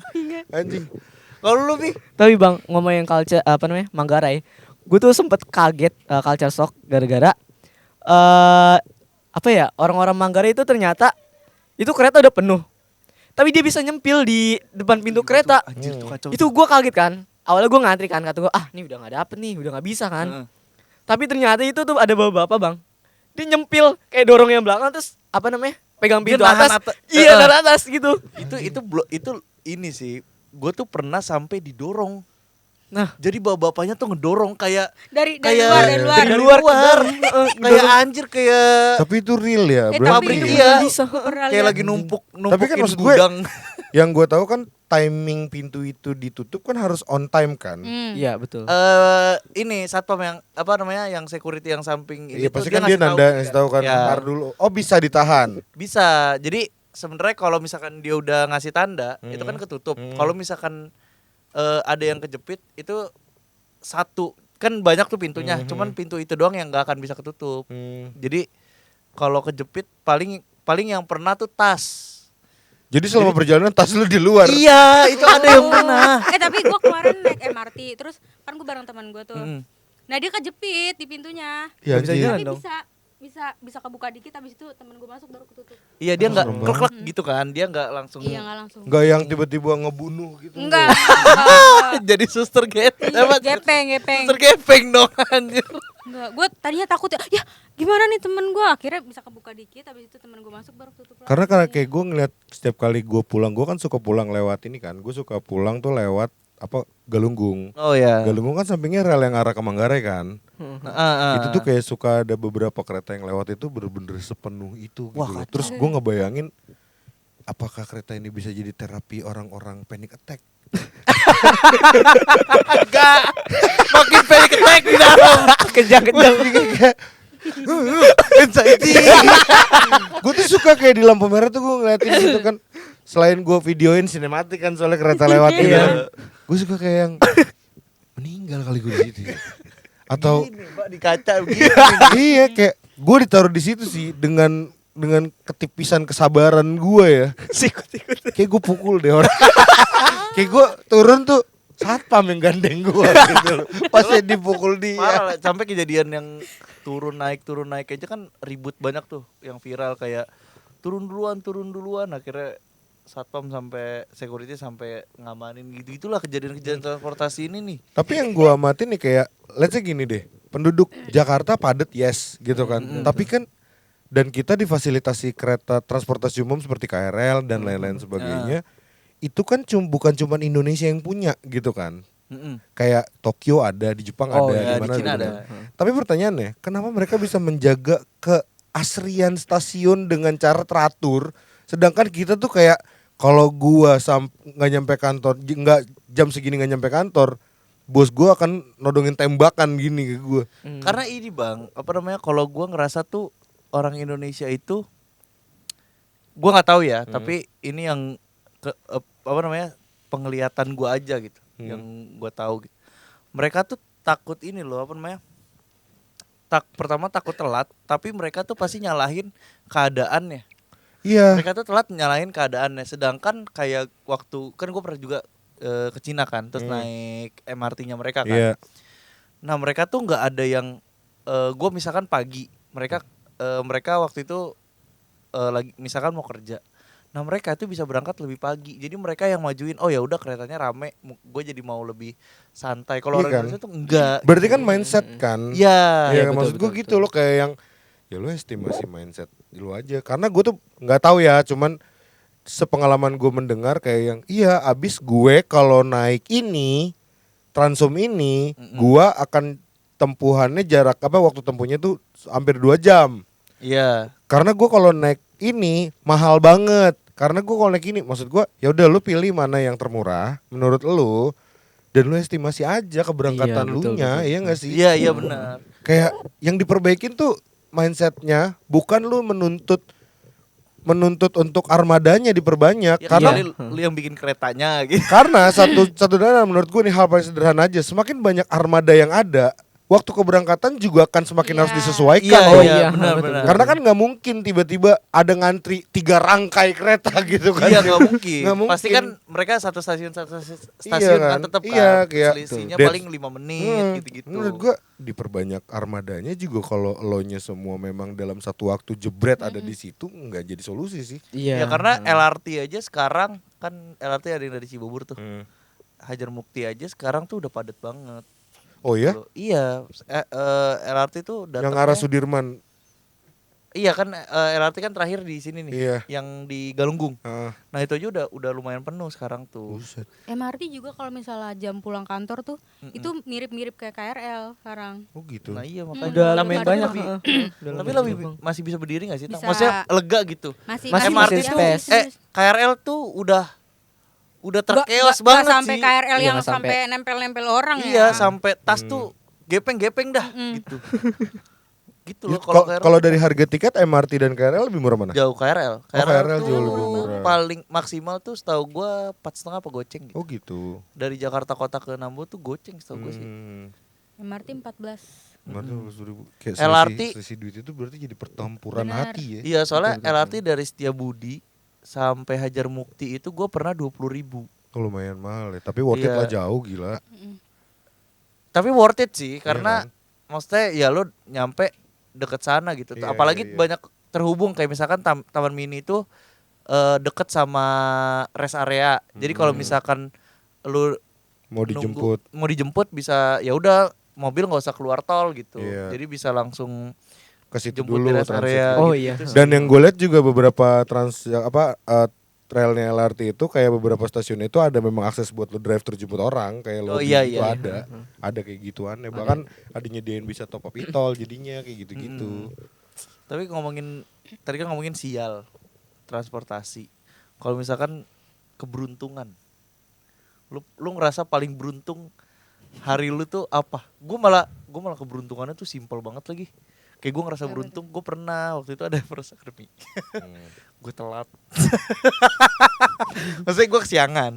Speaker 1: Anjing.
Speaker 2: Kalau lu Pi?
Speaker 4: Tapi Bang, ngomongin culture apa namanya? Manggarai. Gue tuh sempet kaget culture shock gara-gara apa ya? Orang-orang Manggarai itu ternyata itu kereta udah penuh. Tapi dia bisa nyempil di depan pintu kereta.
Speaker 2: Anjir tuh kacau.
Speaker 4: Itu gue kaget kan. Awalnya gue ngantri kan, kata gue, ini udah gak dapet nih, udah gak bisa kan.
Speaker 2: Heeh.
Speaker 4: Tapi ternyata itu tuh ada bapak-bapak Bang. Dia nyempil kayak dorong yang belakang terus apa namanya? Pegang
Speaker 2: Dia
Speaker 4: pintu
Speaker 2: nahan
Speaker 4: atas.
Speaker 2: atas.
Speaker 4: Iya, dari atas gitu.
Speaker 2: Itu ini sih. Gue tuh pernah sampai didorong.
Speaker 4: Nah,
Speaker 2: Jadi bapak-bapaknya tuh ngedorong kayak
Speaker 3: Dari
Speaker 2: kayak
Speaker 3: luar.
Speaker 2: dari luar kayak anjir kayak
Speaker 1: Tapi itu real ya,
Speaker 3: Eh,
Speaker 1: bro.
Speaker 3: tapi
Speaker 2: pabrik
Speaker 3: itu
Speaker 2: iya.
Speaker 4: bisa.
Speaker 3: Gue pernah
Speaker 2: kayak
Speaker 3: lihat.
Speaker 2: lagi numpukin
Speaker 1: Tapi kan maksud gue,
Speaker 2: gudang.
Speaker 1: Yang gue tahu kan timing pintu itu ditutup kan harus on time kan.
Speaker 4: Iya, betul.
Speaker 2: Ini satpam yang apa namanya yang security yang samping
Speaker 1: Iya
Speaker 2: ini tuh
Speaker 1: pasti kan dia ngasih tahu kan,
Speaker 2: Ya.
Speaker 1: ntar dulu. Oh bisa ditahan.
Speaker 2: Bisa. Jadi sebenarnya kalau misalkan dia udah ngasih tanda, itu kan ketutup. Kalau misalkan ada yang kejepit itu satu kan banyak tuh pintunya, cuman pintu itu doang yang nggak akan bisa ketutup. Jadi kalau kejepit paling yang pernah tuh tas.
Speaker 1: Jadi selama perjalanan tas lu di luar.
Speaker 2: Iya, itu ada yang pernah.
Speaker 3: Tapi gue kemarin naik MRT, terus kan gue bareng teman gue tuh.
Speaker 2: Mm.
Speaker 3: Nah dia kejepit di pintunya.
Speaker 1: Ya,
Speaker 4: Bisa
Speaker 1: anjing.
Speaker 4: jalan
Speaker 3: Tapi
Speaker 4: dong.
Speaker 3: bisa kebuka dikit, habis itu temen gue masuk baru ketutup.
Speaker 2: Iya, dia nggak
Speaker 1: serem
Speaker 2: klek gitu kan, dia nggak langsung.
Speaker 3: Iya nggak langsung.
Speaker 1: Enggak yang tiba-tiba ngebunuh gitu.
Speaker 3: Enggak.
Speaker 2: Jadi suster
Speaker 3: Gepeng.
Speaker 2: Suster gepeng dong anjir.
Speaker 3: Enggak. Gue tadinya takut ya gimana nih temen gue, akhirnya bisa kebuka dikit, habis itu temen gue masuk baru tutup lagi.
Speaker 1: Karena kayak gue ngeliat setiap kali gue pulang, gue kan suka pulang lewat ini kan. Gue suka pulang tuh lewat apa Galunggung.
Speaker 2: Oh ya.
Speaker 1: Galunggung kan sampingnya rel yang arah ke Manggarai kan. Itu tuh kayak suka ada beberapa kereta yang lewat itu bener-bener sepenuh itu gitu.
Speaker 2: Wah,
Speaker 1: loh.
Speaker 2: kacau.
Speaker 1: Terus gue ngebayangin apakah kereta ini bisa jadi terapi orang-orang panic attack.
Speaker 2: Enggak. Makin panic attack di dalam.
Speaker 4: Kejang-kejang.
Speaker 2: Anxiety.
Speaker 1: Gue tuh suka kayak di lampu merah tuh gue ngeliatin gitu kan. selain gue videoin sinematik kan soalnya kereta lewat gitu
Speaker 2: Iya.
Speaker 1: kan. Gue suka kayak yang meninggal kali gue di situ. Atau
Speaker 2: Gini, Mbak, di kaca begini.
Speaker 1: iya kayak gue ditaruh di situ sih dengan ketipisan kesabaran gue ya.
Speaker 2: Sikut-sikut.
Speaker 1: Kayak gue pukul deh orang. Kayak gue turun tuh satpam yang gandeng gue gitu loh. Pas saya dipukul dia.
Speaker 2: Parah, sampai kejadian yang turun naik aja kan ribut banyak tuh yang viral kayak turun duluan akhirnya satpam sampai security sampai ngamanin gitulah kejadian-kejadian transportasi ini nih.
Speaker 1: Tapi yang gue amatin nih kayak let's say gini deh. Penduduk Jakarta padat yes gitu kan. Tapi kan dan kita difasilitasi kereta transportasi umum seperti KRL dan lain-lain sebagainya. Itu kan bukan cuma Indonesia yang punya gitu kan. Kayak Tokyo ada, di Jepang ada,
Speaker 2: ya,
Speaker 1: di mana
Speaker 2: di Cina
Speaker 1: ada.
Speaker 2: ada.
Speaker 1: Tapi pertanyaannya, kenapa mereka bisa menjaga keasrian stasiun dengan cara teratur, sedangkan kita tuh kayak kalau gua nggak nyampe kantor, nggak jam segini nggak nyampe kantor, bos gua akan nodongin tembakan gini ke gua.
Speaker 2: Karena ini Bang, apa namanya kalau gua ngerasa tuh orang Indonesia itu gua nggak tahu ya, tapi ini yang apa namanya penglihatan gua aja gitu, yang gua tahu gitu. Mereka tuh takut ini loh, apa namanya? Pertama takut telat, tapi mereka tuh pasti nyalahin keadaannya.
Speaker 1: Iya.
Speaker 2: Mereka tuh telat nyalahin keadaannya, sedangkan kayak waktu kan gua pernah juga ke Cina kan, terus naik MRT-nya mereka kan.
Speaker 1: Iya.
Speaker 2: Nah mereka tuh nggak ada yang gue misalkan pagi, mereka waktu itu lagi misalkan mau kerja. Nah mereka itu bisa berangkat lebih pagi, jadi mereka yang majuin. Oh ya udah keretanya rame, gue jadi mau lebih santai. Kalau
Speaker 1: Iya
Speaker 2: orang
Speaker 1: kan?
Speaker 2: Indonesia tuh enggak.
Speaker 1: Berarti kan mindset kan.
Speaker 2: Iya.
Speaker 1: Ya,
Speaker 4: betul,
Speaker 1: maksud gue
Speaker 4: betul,
Speaker 1: gitu loh kayak yang ya lu estimasi mindset lu aja. Karena gue tuh nggak tahu ya, cuman sepengalaman gue mendengar kayak yang iya abis gue kalau naik ini Transum ini gue akan tempuhannya jarak apa waktu tempuhnya tuh hampir 2 jam.
Speaker 2: Iya.
Speaker 1: Karena gue kalau naik ini mahal banget. Karena gue kalau naik ini maksud gue ya udah lu pilih mana yang termurah menurut lu dan lu estimasi aja keberangkatan
Speaker 4: Iya, betul,
Speaker 1: lu nya,
Speaker 4: betul.
Speaker 1: iya nggak sih?
Speaker 2: Iya benar.
Speaker 1: Kayak yang diperbaikin tuh mindsetnya bukan lu menuntut untuk armadanya diperbanyak
Speaker 2: Ya,
Speaker 1: karena
Speaker 2: lu yang bikin keretanya gitu.
Speaker 1: karena satu dan menurut gue nih hal paling sederhana aja, semakin banyak armada yang ada waktu keberangkatan juga akan semakin harus
Speaker 3: Iya.
Speaker 1: disesuaikan
Speaker 2: Iya,
Speaker 1: dong.
Speaker 2: iya,
Speaker 4: betul,
Speaker 2: benar.
Speaker 1: Karena kan nggak mungkin tiba-tiba ada ngantri 3 rangkai kereta gitu kan.
Speaker 2: Iya nggak mungkin.
Speaker 1: Nggak mungkin.
Speaker 2: Pasti kan mereka satu stasiun
Speaker 1: Iya
Speaker 2: kan
Speaker 1: kan?
Speaker 2: tetap
Speaker 1: Iya,
Speaker 2: kan.
Speaker 1: kayak
Speaker 2: Selisihnya
Speaker 1: That's-
Speaker 2: paling 5 menit gitu-gitu.
Speaker 1: Menurut gua diperbanyak armadanya juga kalau elonya semua memang dalam satu waktu jebret ada di situ nggak jadi solusi sih.
Speaker 4: Iya.
Speaker 2: Ya karena LRT aja sekarang kan LRT ada yang dari Cibubur tuh. Hajar Mukti aja sekarang tuh udah padat banget.
Speaker 1: Oh ya?
Speaker 2: Iya, LRT tuh
Speaker 1: Yang
Speaker 2: datangnya.
Speaker 1: arah Sudirman.
Speaker 2: Iya kan LRT kan terakhir di sini nih.
Speaker 1: Iya.
Speaker 2: Yang di Galunggung.
Speaker 1: Ah,
Speaker 2: Nah, itu aja udah lumayan penuh sekarang tuh.
Speaker 1: buset.
Speaker 3: MRT juga kalau misalnya jam pulang kantor tuh itu mirip-mirip kayak KRL sekarang.
Speaker 1: Oh gitu.
Speaker 2: Nah, iya makanya
Speaker 4: Udah
Speaker 3: Lebih
Speaker 4: lumayan
Speaker 3: padat
Speaker 4: banyak.
Speaker 3: lebih.
Speaker 2: Tapi lebih masih bisa berdiri gak sih? Tang?
Speaker 3: Bisa.
Speaker 2: Maksudnya lega gitu.
Speaker 3: Masih
Speaker 2: MRT
Speaker 4: masih
Speaker 2: tuh
Speaker 4: space.
Speaker 2: KRL tuh udah
Speaker 3: Nggak-
Speaker 2: terkeos
Speaker 3: nggak
Speaker 2: banget
Speaker 3: sampai
Speaker 2: sih.
Speaker 3: KRL
Speaker 4: Iya,
Speaker 3: yang
Speaker 4: nggak sampai.
Speaker 3: sampai nempel-nempel orang
Speaker 2: Iya,
Speaker 3: ya.
Speaker 2: sampai tas tuh gepeng-gepeng dah gitu. Gitu
Speaker 1: Ya,
Speaker 2: loh kalau
Speaker 1: kalau dari harga tiket MRT dan KRL lebih murah mana?
Speaker 2: jauh KRL.
Speaker 1: KRL
Speaker 2: tuh
Speaker 1: jauh lebih murah.
Speaker 2: paling maksimal tuh setahu gua 4,5 apa goceng gitu.
Speaker 1: Oh gitu.
Speaker 2: Dari Jakarta kota ke Nambo tuh goceng setahu gua sih.
Speaker 3: MRT 14.
Speaker 1: Kemarin 12.000. Kayak
Speaker 2: LRT.
Speaker 1: selisih duit itu berarti jadi pertempuran
Speaker 3: Benar.
Speaker 1: hati ya.
Speaker 2: Iya, soalnya
Speaker 1: Betul, betul.
Speaker 2: LRT dari Setiabudi sampai Hajar Mukti itu gua pernah 20.000.
Speaker 1: Oh, lumayan mahal ya. Tapi worth it
Speaker 2: Iya.
Speaker 1: lah jauh gila.
Speaker 2: Tapi worth it sih karena
Speaker 1: kan?
Speaker 2: maksudnya ya lo nyampe deket sana gitu.
Speaker 1: Iya,
Speaker 2: Apalagi
Speaker 1: iya, iya.
Speaker 2: banyak terhubung kayak misalkan Taman Mini itu deket sama rest area. Jadi kalau misalkan lu
Speaker 1: Mau dijemput.
Speaker 2: mau dijemput bisa ya udah mobil nggak usah keluar tol gitu.
Speaker 1: Iya.
Speaker 2: Jadi bisa langsung
Speaker 1: Ke situ
Speaker 2: jemput
Speaker 1: dulu
Speaker 2: di rest
Speaker 1: transit.
Speaker 2: area.
Speaker 4: Oh,
Speaker 2: gitu-gitu
Speaker 4: iya.
Speaker 2: sih.
Speaker 1: Dan yang gue lihat juga beberapa trailnya LRT itu kayak beberapa stasiun itu ada memang akses buat lo drive thru jemput orang kayak
Speaker 2: Oh,
Speaker 1: lobby
Speaker 2: iya,
Speaker 1: itu
Speaker 2: iya.
Speaker 1: ada kayak gituan ya bahkan ada nyediain bisa top up e-tol jadinya kayak gitu-gitu.
Speaker 2: Tapi tadi kan ngomongin sial transportasi. Kalau misalkan keberuntungan, lu ngerasa paling beruntung hari lu tuh apa? Gue malah keberuntungannya tuh simpel banget lagi. Kayak gue ngerasa beruntung, gue pernah waktu itu ada first academy. Gue telat. Maksudnya gue kesiangan.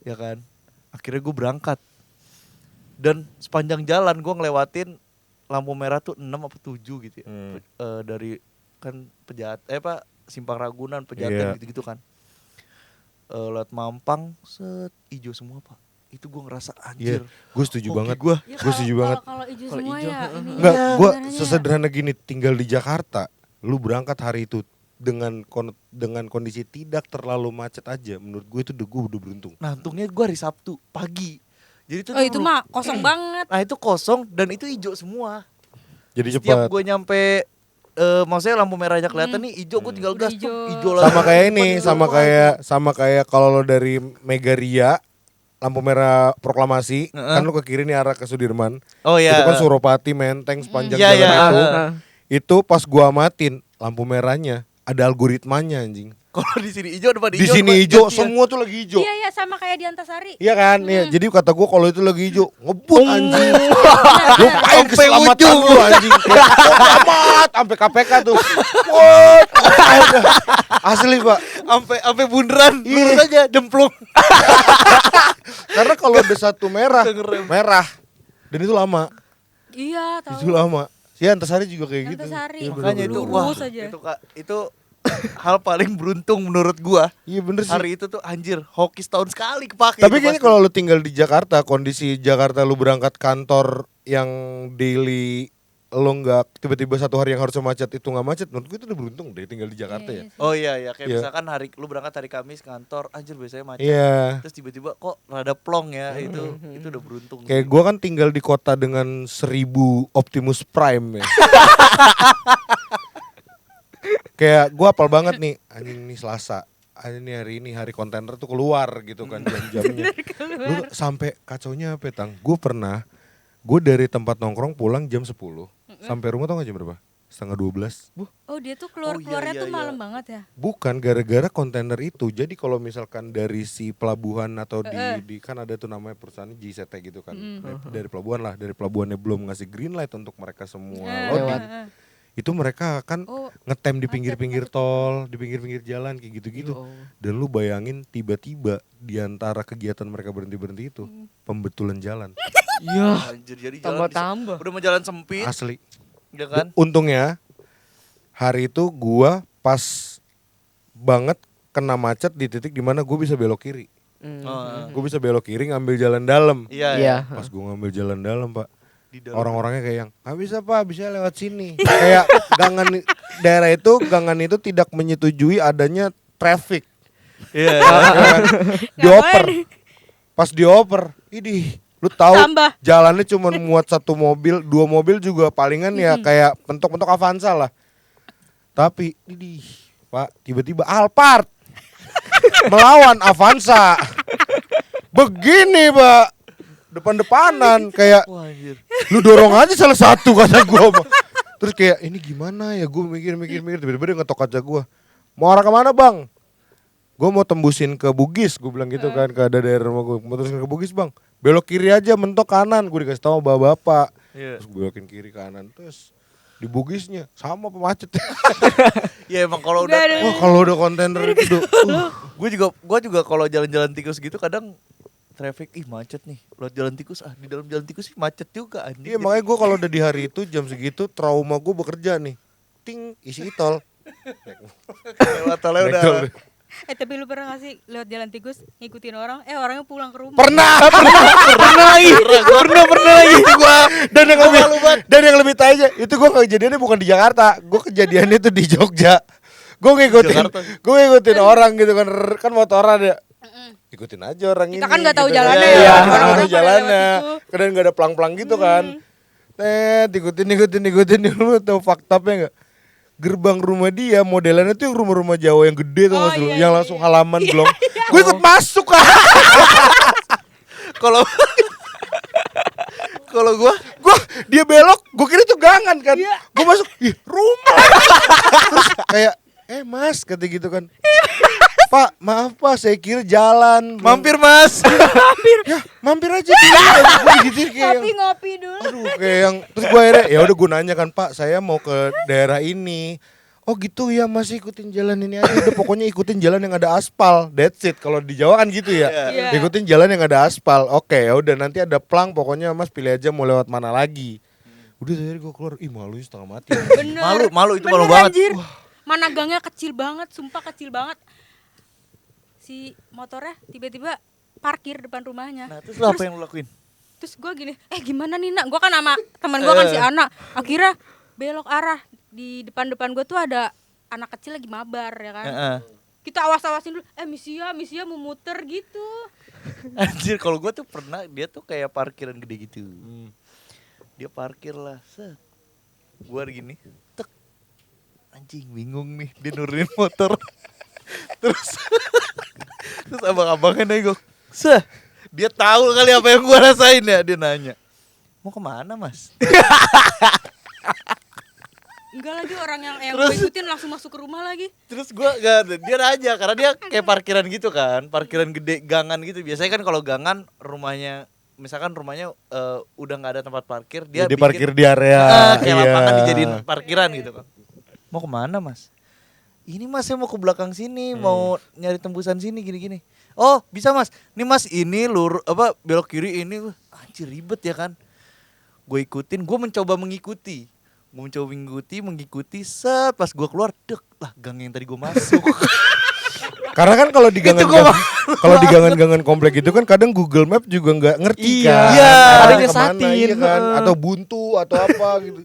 Speaker 2: Ya kan. Akhirnya gue berangkat. Dan sepanjang jalan gue ngelewatin lampu merah tuh 6 apa 7 gitu ya. Dari kan Simpang Ragunan, Pejaten gitu-gitu kan. Lewat Mampang, hijau semua Pak. Itu gue ngerasa anjir.
Speaker 1: Gue setuju banget.
Speaker 3: Ya,
Speaker 1: Gue setuju banget.
Speaker 3: Kalau hijau semua ya ini.
Speaker 1: Enggak, gue
Speaker 3: sebenarnya.
Speaker 1: sesederhana gini, tinggal di Jakarta, lu berangkat hari itu dengan kondisi tidak terlalu macet aja, menurut gue itu gue udah beruntung.
Speaker 2: Nah untungnya gue hari Sabtu pagi. Jadi
Speaker 3: Itu mah kosong banget.
Speaker 2: Nah itu kosong dan itu hijau semua.
Speaker 1: Jadi
Speaker 2: Setiap
Speaker 1: cepat.
Speaker 2: gue nyampe maksudnya lampu merahnya kelihatan nih hijau, gue tinggal gas tuh hijau lagi.
Speaker 1: Sama kayak ini, sama kayak kalau lo dari Megaria lampu merah proklamasi, kan lu ke kiri nih arah ke Sudirman.
Speaker 2: Oh iya.
Speaker 1: Itu kan Suropati, Menteng sepanjang
Speaker 2: Iya,
Speaker 1: jalan
Speaker 2: iya.
Speaker 1: itu. Itu pas gua amatin lampu merahnya ada algoritmanya anjing.
Speaker 2: Kalau di sini hijau, depan hijau.
Speaker 1: Di sini
Speaker 2: depan
Speaker 1: hijau,
Speaker 2: gantian.
Speaker 1: semua tuh lagi hijau.
Speaker 3: Iya sama kayak di Antasari.
Speaker 1: Iya kan? Iya, jadi kata gua kalau itu lagi hijau, ngebut anjing. Lupain
Speaker 2: Sampai
Speaker 1: keselamatan
Speaker 2: ujung.
Speaker 1: lu anjing. Amat sampai KPK tuh. Wot. Asli, Pak.
Speaker 2: Sampai bundaran,
Speaker 1: Iya.
Speaker 2: lurus aja jemplung.
Speaker 1: Karena kalau ada satu merah, dan itu lama.
Speaker 3: Iya tahu.
Speaker 1: Itu lama. Si Antasari juga kayak gitu.
Speaker 3: Antasari.
Speaker 1: Iya,
Speaker 2: Makanya itu
Speaker 1: bener-bener.
Speaker 2: wah,
Speaker 3: Lurus aja.
Speaker 2: itu hal paling beruntung menurut gua.
Speaker 1: Iya bener sih.
Speaker 2: Hari itu tuh anjir, hoki setahun sekali kepake.
Speaker 1: Tapi
Speaker 2: itu
Speaker 1: kayaknya
Speaker 2: pasti.
Speaker 1: kalau lu tinggal di Jakarta, kondisi Jakarta lu berangkat kantor yang daily lo nggak tiba-tiba satu hari yang harusnya macet itu nggak macet, menurut gue itu udah beruntung deh tinggal di Jakarta ya.
Speaker 2: Oh iya kayak
Speaker 1: Iya.
Speaker 2: misalkan lu berangkat hari Kamis kantor, anjir biasanya macet.
Speaker 1: Iya.
Speaker 2: Terus tiba-tiba kok rada plong ya, itu udah beruntung.
Speaker 1: Kayak gue kan tinggal di kota dengan 1000 Optimus Prime ya. Kayak gue apal banget nih, anjing nih Selasa. Hari ini hari kontainer tuh keluar gitu kan jam-jamnya. Lu sampai kacaunya apa Tang? Gue dari tempat nongkrong pulang jam 10. Sampai rumah tau gak jam berapa? 11:30.
Speaker 3: Oh dia tuh keluarnya tuh malam banget ya.
Speaker 1: Bukan gara-gara kontainer itu. Jadi kalau misalkan dari si pelabuhan atau di kan ada tuh namanya perusahaan JCT gitu kan. Dari pelabuhan lah, dari pelabuhannya belum ngasih green light untuk mereka semua loading. Itu mereka akan ngetem di pinggir-pinggir tol, di pinggir-pinggir jalan kayak gitu-gitu. Dan lu bayangin tiba-tiba di antara kegiatan mereka berhenti-berhenti itu pembetulan jalan.
Speaker 4: Iya.
Speaker 2: Anjir, jadi
Speaker 4: Tambah-tambah.
Speaker 2: udah mau jalan sempit,
Speaker 1: Asli.
Speaker 2: ya kan?
Speaker 1: Untungnya hari itu gua pas banget kena macet di titik dimana gue bisa belok kiri. Gue bisa belok kiri ngambil jalan dalam.
Speaker 2: Iya.
Speaker 1: Pas gue ngambil jalan dalam Pak,
Speaker 2: Di dalam.
Speaker 1: orang-orangnya kayak yang nggak bisa Pak, bisa lewat sini. Kayak daerah itu gangan itu tidak menyetujui adanya traffic.
Speaker 2: Iya.
Speaker 1: Dioper. Pas dioper, idih. Lu tahu
Speaker 3: Tambah.
Speaker 1: jalannya cuma muat satu mobil, 2 mobil juga palingan ya kayak pentok-pentok Avanza lah. Tapi ini Pak, tiba-tiba Alphard melawan Avanza. Begini Pak, depan-depanan kayak
Speaker 2: Wah, anjir.
Speaker 1: lu dorong aja salah satu kata gua Pak. Terus kayak ini gimana ya, gua mikir tiba-tiba dia ngetok kaca gua. Mau arah kemana Bang? Gue mau tembusin ke Bugis, gue bilang gitu kan ke ada daerah rumah gue, mau tembusin ke Bugis Bang, belok kiri aja mentok kanan, gue dikasih tahu bapak-bapak. Terus gue belokin kiri kanan, terus di Bugisnya sama pemacet.
Speaker 2: Ya emang kalau udah
Speaker 1: Wah kalau udah kontainer itu,
Speaker 2: gue juga kalau jalan-jalan tikus gitu kadang traffic macet nih. Lewat jalan tikus di dalam jalan tikus sih macet juga anjing.
Speaker 1: iya makanya gue kalau udah di hari itu jam segitu trauma gue bekerja nih, ting isi tol.
Speaker 2: Lewat tolnya udah.
Speaker 3: Tapi lu pernah gak sih lewat jalan tikus ngikutin orang, orangnya pulang ke rumah?
Speaker 1: Pernah lagi. Dan yang lebih tai aja, itu gue kejadiannya bukan di Jakarta, gue kejadiannya tuh di Jogja. Gue ngikutin orang gitu kan motoran ya. Ikutin aja orang ini.
Speaker 3: Kita kan nggak tahu
Speaker 1: gitu
Speaker 3: jalannya
Speaker 1: kan.
Speaker 3: ya,
Speaker 1: Iya,
Speaker 3: orang-orang
Speaker 1: nggak tahu
Speaker 3: pada
Speaker 1: jalannya.
Speaker 3: lewat itu.
Speaker 1: Kadang nggak ada pelang-pelang gitu kan. Ikutin lu tahu faktanya nggak? Gerbang rumah dia modelannya tuh yang rumah-rumah Jawa yang gede tuh nggak sih lu? Yang langsung halaman blok. Gue ikut masuk kan.
Speaker 2: Kalau gue
Speaker 1: Dia belok, gue kira itu gangan kan. Gue masuk, ih rumah. Terus kayak, mas kata gitu kan. Pak, maaf Pak, saya kira jalan.
Speaker 2: Mampir Mas.
Speaker 1: Ya, mampir aja dulu. Gue gitu kayak yang,
Speaker 3: Ngopi dulu.
Speaker 1: aduh kayak yang terus gue akhirnya ya udah gue nanya kan, Pak, saya mau ke daerah ini. Oh gitu ya, masih ikutin jalan ini aja. Udah pokoknya ikutin jalan yang ada aspal. That's it. Kalau di Jawa kan gitu ya.
Speaker 3: Iya.
Speaker 1: Ikutin jalan yang ada aspal. Oke, ya udah nanti ada plang, pokoknya Mas pilih aja mau lewat mana lagi. Udah dari gue keluar, ih malunya setengah mati.
Speaker 3: Bener.
Speaker 2: Malu itu
Speaker 3: Bener,
Speaker 2: malu banget.
Speaker 3: anjir. Mana gangnya kecil banget, sumpah kecil banget. Si motornya tiba-tiba parkir depan rumahnya.
Speaker 2: Nah, terus lu apa yang lu lakuin?
Speaker 3: Terus gue gini, gimana nih nak? Gue kan sama teman gue kan si anak. Akhirnya belok arah di depan gue tuh ada anak kecil lagi mabar ya kan. Kita awas-awasin dulu. Misia mau muter gitu.
Speaker 2: Anjir, kalau gue tuh pernah, dia tuh kayak parkiran gede gitu. Dia parkir lah, set. Gue gini, tek. Anjing, bingung nih, dia nurunin motor. terus abang-abangnya nengok, dia tahu kali apa yang gue rasain ya. Dia nanya, mau kemana Mas?
Speaker 3: Enggak lagi orang yang gue ikutin langsung masuk ke rumah lagi.
Speaker 2: Terus gue gak, dia nanya karena dia kayak parkiran gitu kan, parkiran gede gangan gitu. Biasanya kan kalau gangan rumahnya, misalkan rumahnya udah nggak ada tempat parkir, dia
Speaker 1: Jadi
Speaker 2: bikin,
Speaker 1: parkir di area.
Speaker 2: kayak lapangan dijadiin parkiran gitu kan. Mau kemana Mas? Ini Mas saya mau ke belakang sini, mau nyari tembusan sini gini-gini. Oh bisa Mas, nih Mas ini belok kiri ini, anjir ribet ya kan. Gue ikutin, gue mencoba mengikuti. Set pas gue keluar, dek lah gang yang tadi gue masuk.
Speaker 1: Karena kan kalau di gangan-gangan komplek itu kan kadang Google Map juga nggak ngerti
Speaker 4: Iya.
Speaker 1: kan.
Speaker 2: Iya.
Speaker 1: Arahnya
Speaker 4: Ada
Speaker 1: kemana,
Speaker 4: nyesatin.
Speaker 1: iya kan? Atau buntu atau apa gitu.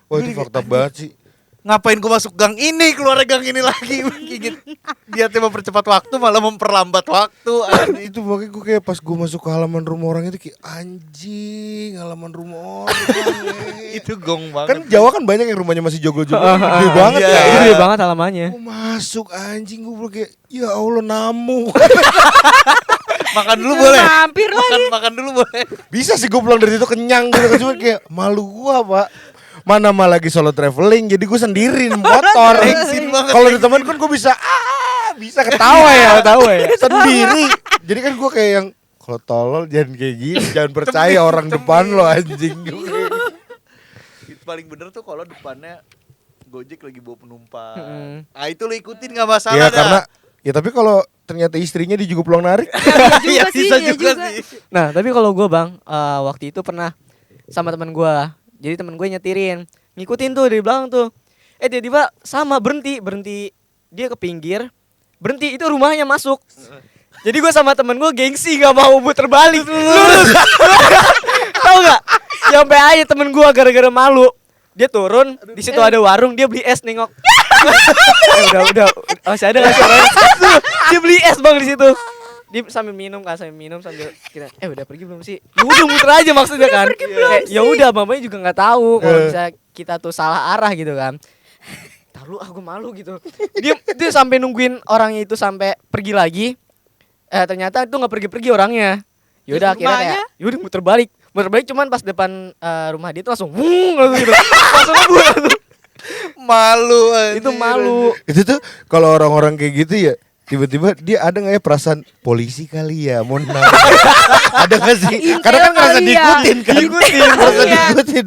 Speaker 1: Wah itu fakta banget sih.
Speaker 2: Ngapain gue masuk gang ini, keluar gang ini lagi. Ingin dia tuh mempercepat waktu malah memperlambat waktu.
Speaker 1: Itu makanya gue kayak pas gue masuk ke halaman rumah orang itu kayak anjing, halaman rumah orang.
Speaker 2: Itu gong
Speaker 1: Kan
Speaker 2: banget.
Speaker 1: Jawa kan banyak yang rumahnya masih joglo-joglo, gede banget
Speaker 2: Iya.
Speaker 1: ya.
Speaker 4: Itu gede banget halamannya.
Speaker 1: Gue masuk anjing, gue bilang kayak ya Allah namu.
Speaker 2: Makan dulu boleh.
Speaker 3: Mampir lagi.
Speaker 2: Makan dulu boleh.
Speaker 1: Bisa sih gue pulang dari itu kenyang gitu, cuma kayak malu gua Pak. Mana mah lagi solo traveling, jadi gue sendiri motor.
Speaker 2: Thanksin banget.
Speaker 1: Kalau di teman kan gue bisa ketawa ya,
Speaker 4: ya.
Speaker 1: sendiri. Jadi kan gue kayak yang kalau tolol jangan kayak gini, jangan percaya orang depan lo anjing.
Speaker 2: Itu paling bener tuh kalau depannya Gojek lagi bawa penumpang. Ah itu lo ikutin nggak masalah
Speaker 1: Ya
Speaker 2: dah.
Speaker 1: karena ya tapi kalau ternyata istrinya dia juga pulang narik.
Speaker 2: Iya
Speaker 3: sih,
Speaker 2: bisa
Speaker 3: iya
Speaker 2: juga
Speaker 3: juga.
Speaker 2: sih.
Speaker 4: Nah, tapi kalau gue Bang, waktu itu pernah sama teman gue. Jadi teman gue nyetirin, ngikutin tuh dari belakang tuh. Tiba-tiba sama berhenti. Dia ke pinggir, berhenti, itu rumahnya masuk. Jadi gue sama temen gue gengsi gak mau muter balik. Lurus. Tahu gak? Sampai aja temen gue gara-gara malu. Dia turun, di situ ada warung, dia beli es nengok. Udah. Masih ada gak suaranya? Dia beli es Bang di situ. Dia sambil minum sambil kira udah pergi belum sih? Udah muter aja maksudnya kan. Ya udah mamanya juga nggak tahu kalau bisa kita tuh salah arah gitu kan. Tahu aku malu gitu. Dia sampai nungguin orangnya itu sampai pergi lagi. Ternyata itu nggak pergi orangnya. Yaudah akhirnya kayak yaudah muter balik cuman pas depan rumah dia tuh langsung gitu. Langsung gue
Speaker 2: Malu anjir.
Speaker 4: itu malu.
Speaker 1: Itu tuh kalau orang-orang kayak gitu ya, tiba-tiba dia ada nggak ya perasaan polisi kali ya, mau nanya. Ada nggak sih?
Speaker 3: Intel
Speaker 1: Karena kan ngerasa
Speaker 3: kali ya.
Speaker 1: diikutin kan. Ngerasa
Speaker 3: Iya.
Speaker 1: diikutin.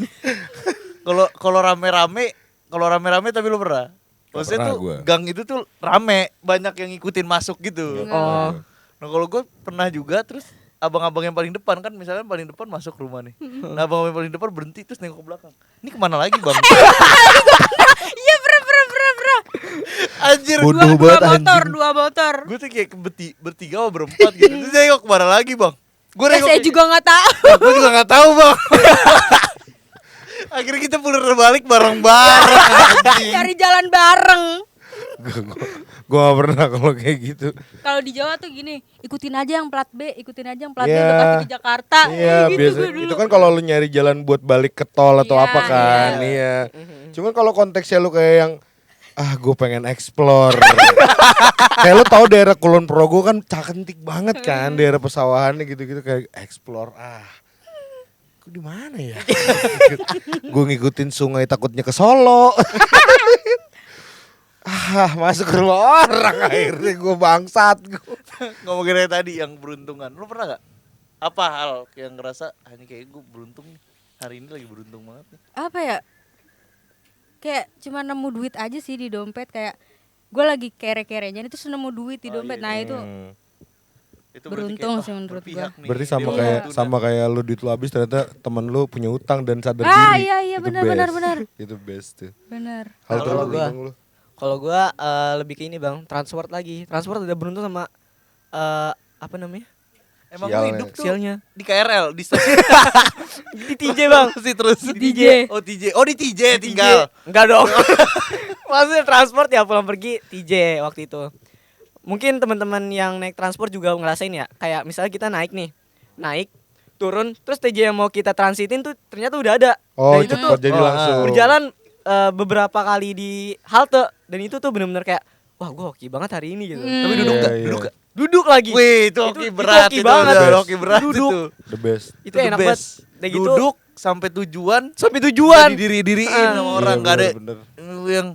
Speaker 2: Kalau rame-rame tapi lu pernah? Maksudnya
Speaker 1: pernah
Speaker 2: tuh
Speaker 1: gua.
Speaker 2: gang itu tuh rame, banyak yang ngikutin masuk gitu.
Speaker 4: Oh.
Speaker 2: Nah kalau gue pernah juga, terus abang-abang yang paling depan kan, misalnya paling depan masuk rumah nih. Nah abang yang paling depan berhenti terus nengok ke belakang. Ini kemana lagi bang?
Speaker 3: Iya pernah.
Speaker 2: Anjir.
Speaker 1: Bodoh banget
Speaker 3: Dua motor.
Speaker 2: Gue tuh kayak bertiga atau berempat gitu. Terus dia nengok kemana lagi bang? Gue
Speaker 3: Saya juga nggak tahu.
Speaker 2: Gue juga nggak tahu bang. Akhirnya kita putar balik bareng-bareng. anjing.
Speaker 3: Cari jalan bareng.
Speaker 1: Gue gak pernah kalau kayak gitu.
Speaker 3: Kalau di Jawa tuh gini, ikutin aja yang plat B, udah
Speaker 1: Iya.
Speaker 3: pasti di Jakarta.
Speaker 1: Iya
Speaker 3: Gitu
Speaker 1: biasa.
Speaker 3: gue dulu.
Speaker 1: Itu kan kalau lu nyari jalan buat balik ke tol atau
Speaker 3: Iya,
Speaker 1: apa kan. Iya. Cuman kalau konteksnya lu kayak yang gue pengen explore. Kayak lu tahu daerah Kulon Progo kan cantik banget kan, daerah pesawahannya gitu-gitu kayak explore. Gue di mana ya? Gue ngikutin sungai takutnya ke Solo. Masuk ke rumah orang akhirnya gue bangsat gue.
Speaker 2: Ngomongin kayak tadi yang beruntungan. Lu pernah gak? Apa hal yang ngerasa hanya kayak gue beruntung nih. Hari ini lagi beruntung banget nih.
Speaker 3: Apa ya? Kayak cuma nemu duit aja sih di dompet, kayak gue lagi kere-kerenya itu nemu duit di dompet.
Speaker 2: Iya.
Speaker 3: Nah itu
Speaker 2: Itu
Speaker 3: beruntung
Speaker 2: berarti
Speaker 3: sih menurut
Speaker 2: berpihak nih.
Speaker 1: Berarti sama
Speaker 2: Dia
Speaker 1: kayak
Speaker 2: beruntung.
Speaker 1: sama kayak lu duit lu habis ternyata temen lu punya utang dan sadar
Speaker 3: Ah,
Speaker 1: diri.
Speaker 3: iya,
Speaker 1: Itu
Speaker 3: benar,
Speaker 1: best.
Speaker 3: benar.
Speaker 1: Itu best tuh.
Speaker 3: bener.
Speaker 1: Hal
Speaker 4: Kalau
Speaker 1: terpenting
Speaker 4: gua-
Speaker 1: Bang, lu.
Speaker 4: Kalau gua lebih ke ini bang, transport lagi. Transport udah beruntung sama apa namanya?
Speaker 2: Emang
Speaker 1: Sialnya.
Speaker 2: lu hidup tuh
Speaker 4: Sialnya.
Speaker 2: di KRL, di stasiun.
Speaker 4: Di TJ bang.
Speaker 2: Sih terus.
Speaker 3: Di TJ.
Speaker 2: Oh TJ. Oh di TJ tinggal.
Speaker 4: Enggak dong. Maksudnya transport ya pulang pergi TJ waktu itu. Mungkin teman-teman yang naik transport juga ngerasain ya. Kayak misalnya kita naik nih. Naik, turun, terus TJ yang mau kita transitin tuh ternyata udah ada.
Speaker 1: Oh,
Speaker 4: Dan itu tuh
Speaker 1: cepat jadi langsung.
Speaker 4: berjalan beberapa kali di halte dan itu tuh benar-benar kayak wah gue hoki banget hari ini gitu.
Speaker 2: Tapi duduk
Speaker 1: Iya,
Speaker 2: gak?
Speaker 1: iya.
Speaker 2: Duduk gak?
Speaker 4: Duduk lagi.
Speaker 2: Wih, itu hoki
Speaker 4: Itu
Speaker 2: berat
Speaker 4: hoki
Speaker 2: itu
Speaker 4: banget.
Speaker 2: udah
Speaker 1: Best.
Speaker 2: hoki berat
Speaker 4: Duduk.
Speaker 2: itu.
Speaker 1: The best.
Speaker 4: Itu
Speaker 2: The
Speaker 4: enak banget.
Speaker 2: best.
Speaker 4: Udah gitu
Speaker 2: Duduk sampai tujuan
Speaker 4: sampai tujuan.
Speaker 2: diri-diriin sama orang
Speaker 1: Iya,
Speaker 2: gak ada
Speaker 1: bener.
Speaker 2: yang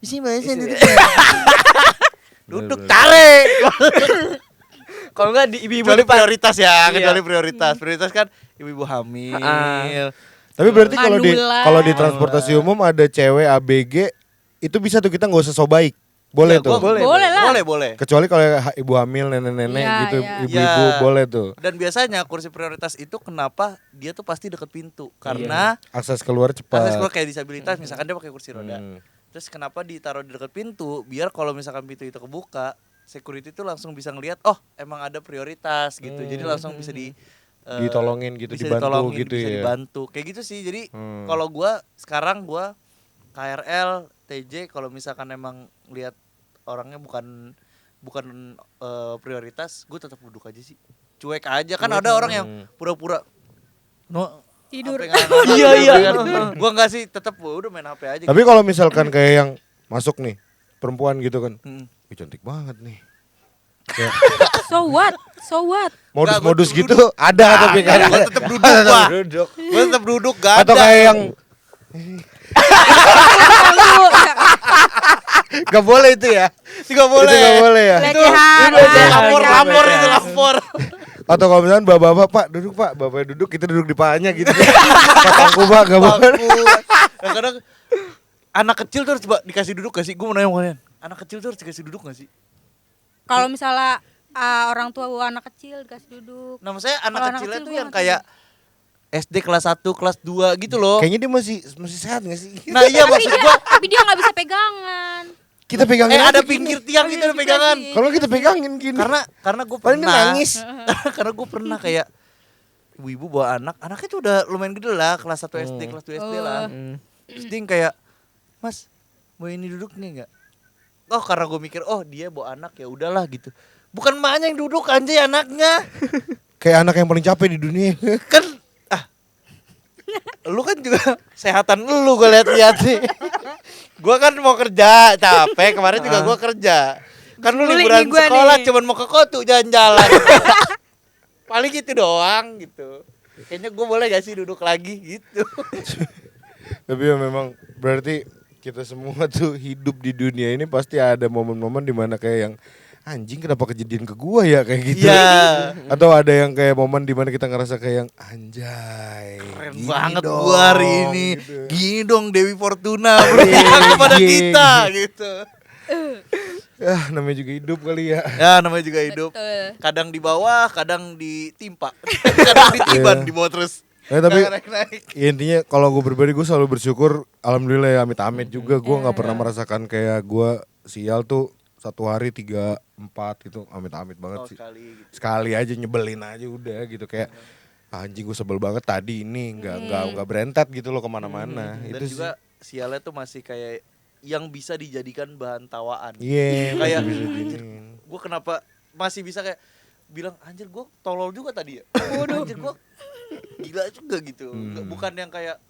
Speaker 2: isi mana
Speaker 4: Isi.
Speaker 2: duduk. Duduk
Speaker 1: Bener.
Speaker 2: tarik.
Speaker 4: Kalau enggak di ibu-ibu
Speaker 2: Kecuali
Speaker 4: depan.
Speaker 2: prioritas ya,
Speaker 4: Iya.
Speaker 2: kecuali prioritas. Prioritas kan ibu-ibu hamil.
Speaker 1: Tapi berarti kalau di
Speaker 3: Manula.
Speaker 1: kalau di transportasi umum ada cewek ABG itu bisa tuh kita nggak usah so baik. Boleh
Speaker 2: Iya,
Speaker 1: tuh.
Speaker 2: gua-
Speaker 3: Boleh lah.
Speaker 2: Boleh.
Speaker 1: Kecuali kalau ibu hamil, nenek-nenek
Speaker 3: Iya,
Speaker 1: gitu,
Speaker 3: iya.
Speaker 1: ibu-ibu
Speaker 2: Iya.
Speaker 1: boleh tuh.
Speaker 2: Dan biasanya kursi prioritas itu kenapa dia tuh pasti deket pintu? Karena
Speaker 1: Akses keluar cepat.
Speaker 2: akses keluar kayak disabilitas, misalkan dia pakai kursi roda.
Speaker 1: Hmm.
Speaker 2: Terus kenapa ditaruh di dekat pintu? Biar kalau misalkan pintu itu kebuka, security itu langsung bisa ngelihat, oh emang ada prioritas gitu. Jadi langsung bisa
Speaker 1: Ditolongin gitu,
Speaker 2: bisa
Speaker 1: dibantu
Speaker 2: ditolongin,
Speaker 1: gitu
Speaker 2: bisa
Speaker 1: ya.
Speaker 2: dibantu. Kayak gitu sih. Jadi
Speaker 1: Hmm.
Speaker 2: kalau sekarang gua KRL, TJ kalau misalkan emang lihat orangnya bukan prioritas, gue tetap duduk aja sih. Cuek aja kan ada orang yang pura-pura
Speaker 3: Tidur.
Speaker 4: Iya.
Speaker 2: Gua enggak sih, tetap udah main HP aja.
Speaker 1: Tapi kalau misalkan kayak yang masuk nih perempuan gitu kan,
Speaker 2: Hmm.
Speaker 1: wih cantik banget nih. Kayak
Speaker 3: So what? So what?
Speaker 1: modus-modus
Speaker 2: Nggak, gua
Speaker 1: gitu ada tapi kan.
Speaker 2: gua tetap duduk, Pak.
Speaker 1: duduk.
Speaker 2: Gue tetap duduk gak
Speaker 1: Atau
Speaker 2: ada.
Speaker 1: kayak yang gak boleh itu ya.
Speaker 2: Gak boleh.
Speaker 1: Itu gak boleh ya.
Speaker 3: Pelecehan.
Speaker 2: Lapor itu lapor.
Speaker 1: Atau kalau misalkan bapak-bapak, Pak duduk Pak, bapaknya duduk, kita duduk di pahanya gitu. Kakangku Pak, gak boleh.
Speaker 2: Kadang anak kecil tuh harus coba dikasih duduk gak sih? Gue mau nanya sama kalian. Anak kecil tuh harus dikasih duduk gak sih?
Speaker 3: Kalau misalnya orang tua anak kecil dikasih duduk.
Speaker 2: Nah maksudnya
Speaker 3: Kalau
Speaker 2: anak
Speaker 3: anak
Speaker 2: kecilnya
Speaker 3: kecil
Speaker 2: tuh
Speaker 3: gua
Speaker 2: yang
Speaker 3: nggak
Speaker 2: kayak SD kelas 1, kelas 2 gitu loh.
Speaker 1: Kayaknya dia masih sehat gak sih?
Speaker 2: Nah iya maksud gua
Speaker 3: Tapi dia nggak bisa pegangan.
Speaker 1: Kita pegangin aja
Speaker 2: ada
Speaker 1: gini.
Speaker 2: pinggir tiang gitu ada pegangan.
Speaker 1: Kalau kita pegangin gini.
Speaker 2: Karena gue
Speaker 1: Paling dia
Speaker 2: pernah
Speaker 1: nangis.
Speaker 2: karena gue pernah kayak ibu-ibu bawa anaknya tuh udah lumayan gede lah, kelas 1 SD, kelas 2 SD lah. Terus dia yang kayak, "Mas, mau ini duduk nih enggak?" Oh, karena gue mikir, "Oh, dia bawa anak ya udahlah gitu." Bukan emaknya yang duduk anjay anaknya.
Speaker 1: Kayak anak yang paling capek di dunia.
Speaker 2: Kan lu kan juga sehatan lu gue lihat-lihat nih. Gua kan mau kerja, capek. Kemarin juga gua kerja. Kan lu
Speaker 3: Sulit
Speaker 2: liburan
Speaker 3: nih gua
Speaker 2: sekolah
Speaker 3: nih.
Speaker 2: cuman mau ke Kotu jalan-jalan. Paling gitu doang gitu. Kayaknya gua boleh gak sih duduk lagi gitu.
Speaker 1: Tapi ya memang berarti kita semua tuh hidup di dunia ini pasti ada momen-momen dimana kayak yang anjing kenapa kejadian ke gua ya kayak gitu.
Speaker 2: Iya.
Speaker 1: Atau ada yang kayak momen dimana kita ngerasa kayak yang anjay.
Speaker 2: Keren
Speaker 1: gini
Speaker 2: banget
Speaker 1: dong,
Speaker 2: gua hari ini.
Speaker 1: gitu.
Speaker 2: Gini dong Dewi Fortuna berpihak kepada
Speaker 1: Iya,
Speaker 2: kita gitu.
Speaker 1: Ya namanya juga hidup kali ya.
Speaker 2: Ya namanya juga hidup.
Speaker 3: Betul.
Speaker 2: Kadang di bawah, kadang ditimpa. Kadang ditiban
Speaker 1: Iya.
Speaker 2: di bawah terus.
Speaker 1: Tapi
Speaker 2: naik-naik.
Speaker 1: ya intinya kalau gue pribadi gue selalu bersyukur alhamdulillah ya amit-amit juga gue nggak pernah merasakan kayak gue sial tuh satu hari 3, 4 gitu amit-amit banget
Speaker 2: Oh,
Speaker 1: sih.
Speaker 2: sekali gitu.
Speaker 1: Sekali aja nyebelin aja udah gitu kayak anjing gue sebel banget tadi ini nggak berentet gitu loh kemana-mana.
Speaker 2: Dan
Speaker 1: Itu
Speaker 2: juga sialnya tuh masih kayak yang bisa dijadikan bahan tawaan.
Speaker 1: iya
Speaker 2: Kayak,
Speaker 1: masih bisa
Speaker 2: anjir,
Speaker 1: diginiin.
Speaker 2: gue kenapa masih bisa kayak bilang anjir gue tolol juga tadi ya. Anjir gue gila juga gitu. Bukan yang kayak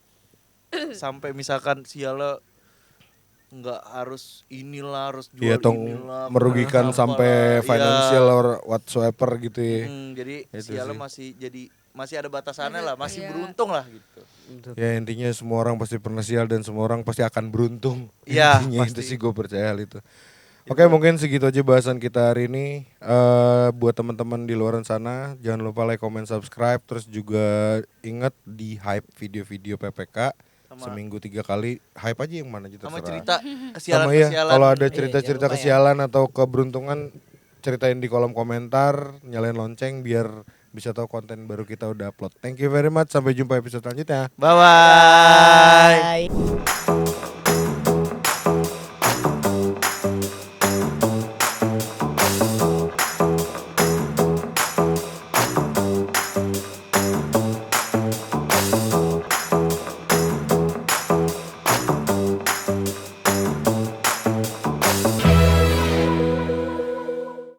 Speaker 2: sampai misalkan sialnya nggak harus inilah harus jual
Speaker 1: Iya tong
Speaker 2: inilah
Speaker 1: merugikan
Speaker 2: apalah.
Speaker 1: sampai
Speaker 2: Iya.
Speaker 1: financial or whatsoever gitu ya.
Speaker 2: Jadi
Speaker 1: Itu
Speaker 2: sialnya
Speaker 1: sih.
Speaker 2: masih jadi masih ada batasannya lah, masih
Speaker 3: Iya.
Speaker 2: beruntung lah gitu.
Speaker 1: Ya intinya semua orang pasti pernah sial dan semua orang pasti akan beruntung.
Speaker 2: Iya,
Speaker 1: Intinya itu
Speaker 2: pasti.
Speaker 1: sih gue percaya hal itu. Oke, mungkin segitu aja bahasan kita hari ini. Buat teman-teman di luar sana, jangan lupa like, comment, subscribe. Terus juga ingat di hype video-video PPK seminggu 3 kali. Hype aja yang mana aja
Speaker 2: Sama
Speaker 1: terserah.
Speaker 2: cerita
Speaker 1: Sama
Speaker 2: kesialan-kesialan.
Speaker 1: ya, kalau ada
Speaker 4: Iya,
Speaker 1: cerita-cerita
Speaker 4: jangan lupa ya.
Speaker 1: kesialan atau keberuntungan, ceritain di kolom komentar, nyalain lonceng biar bisa tahu konten baru kita udah upload. Thank you very much, sampai jumpa episode selanjutnya.
Speaker 2: Bye-bye.
Speaker 4: Bye.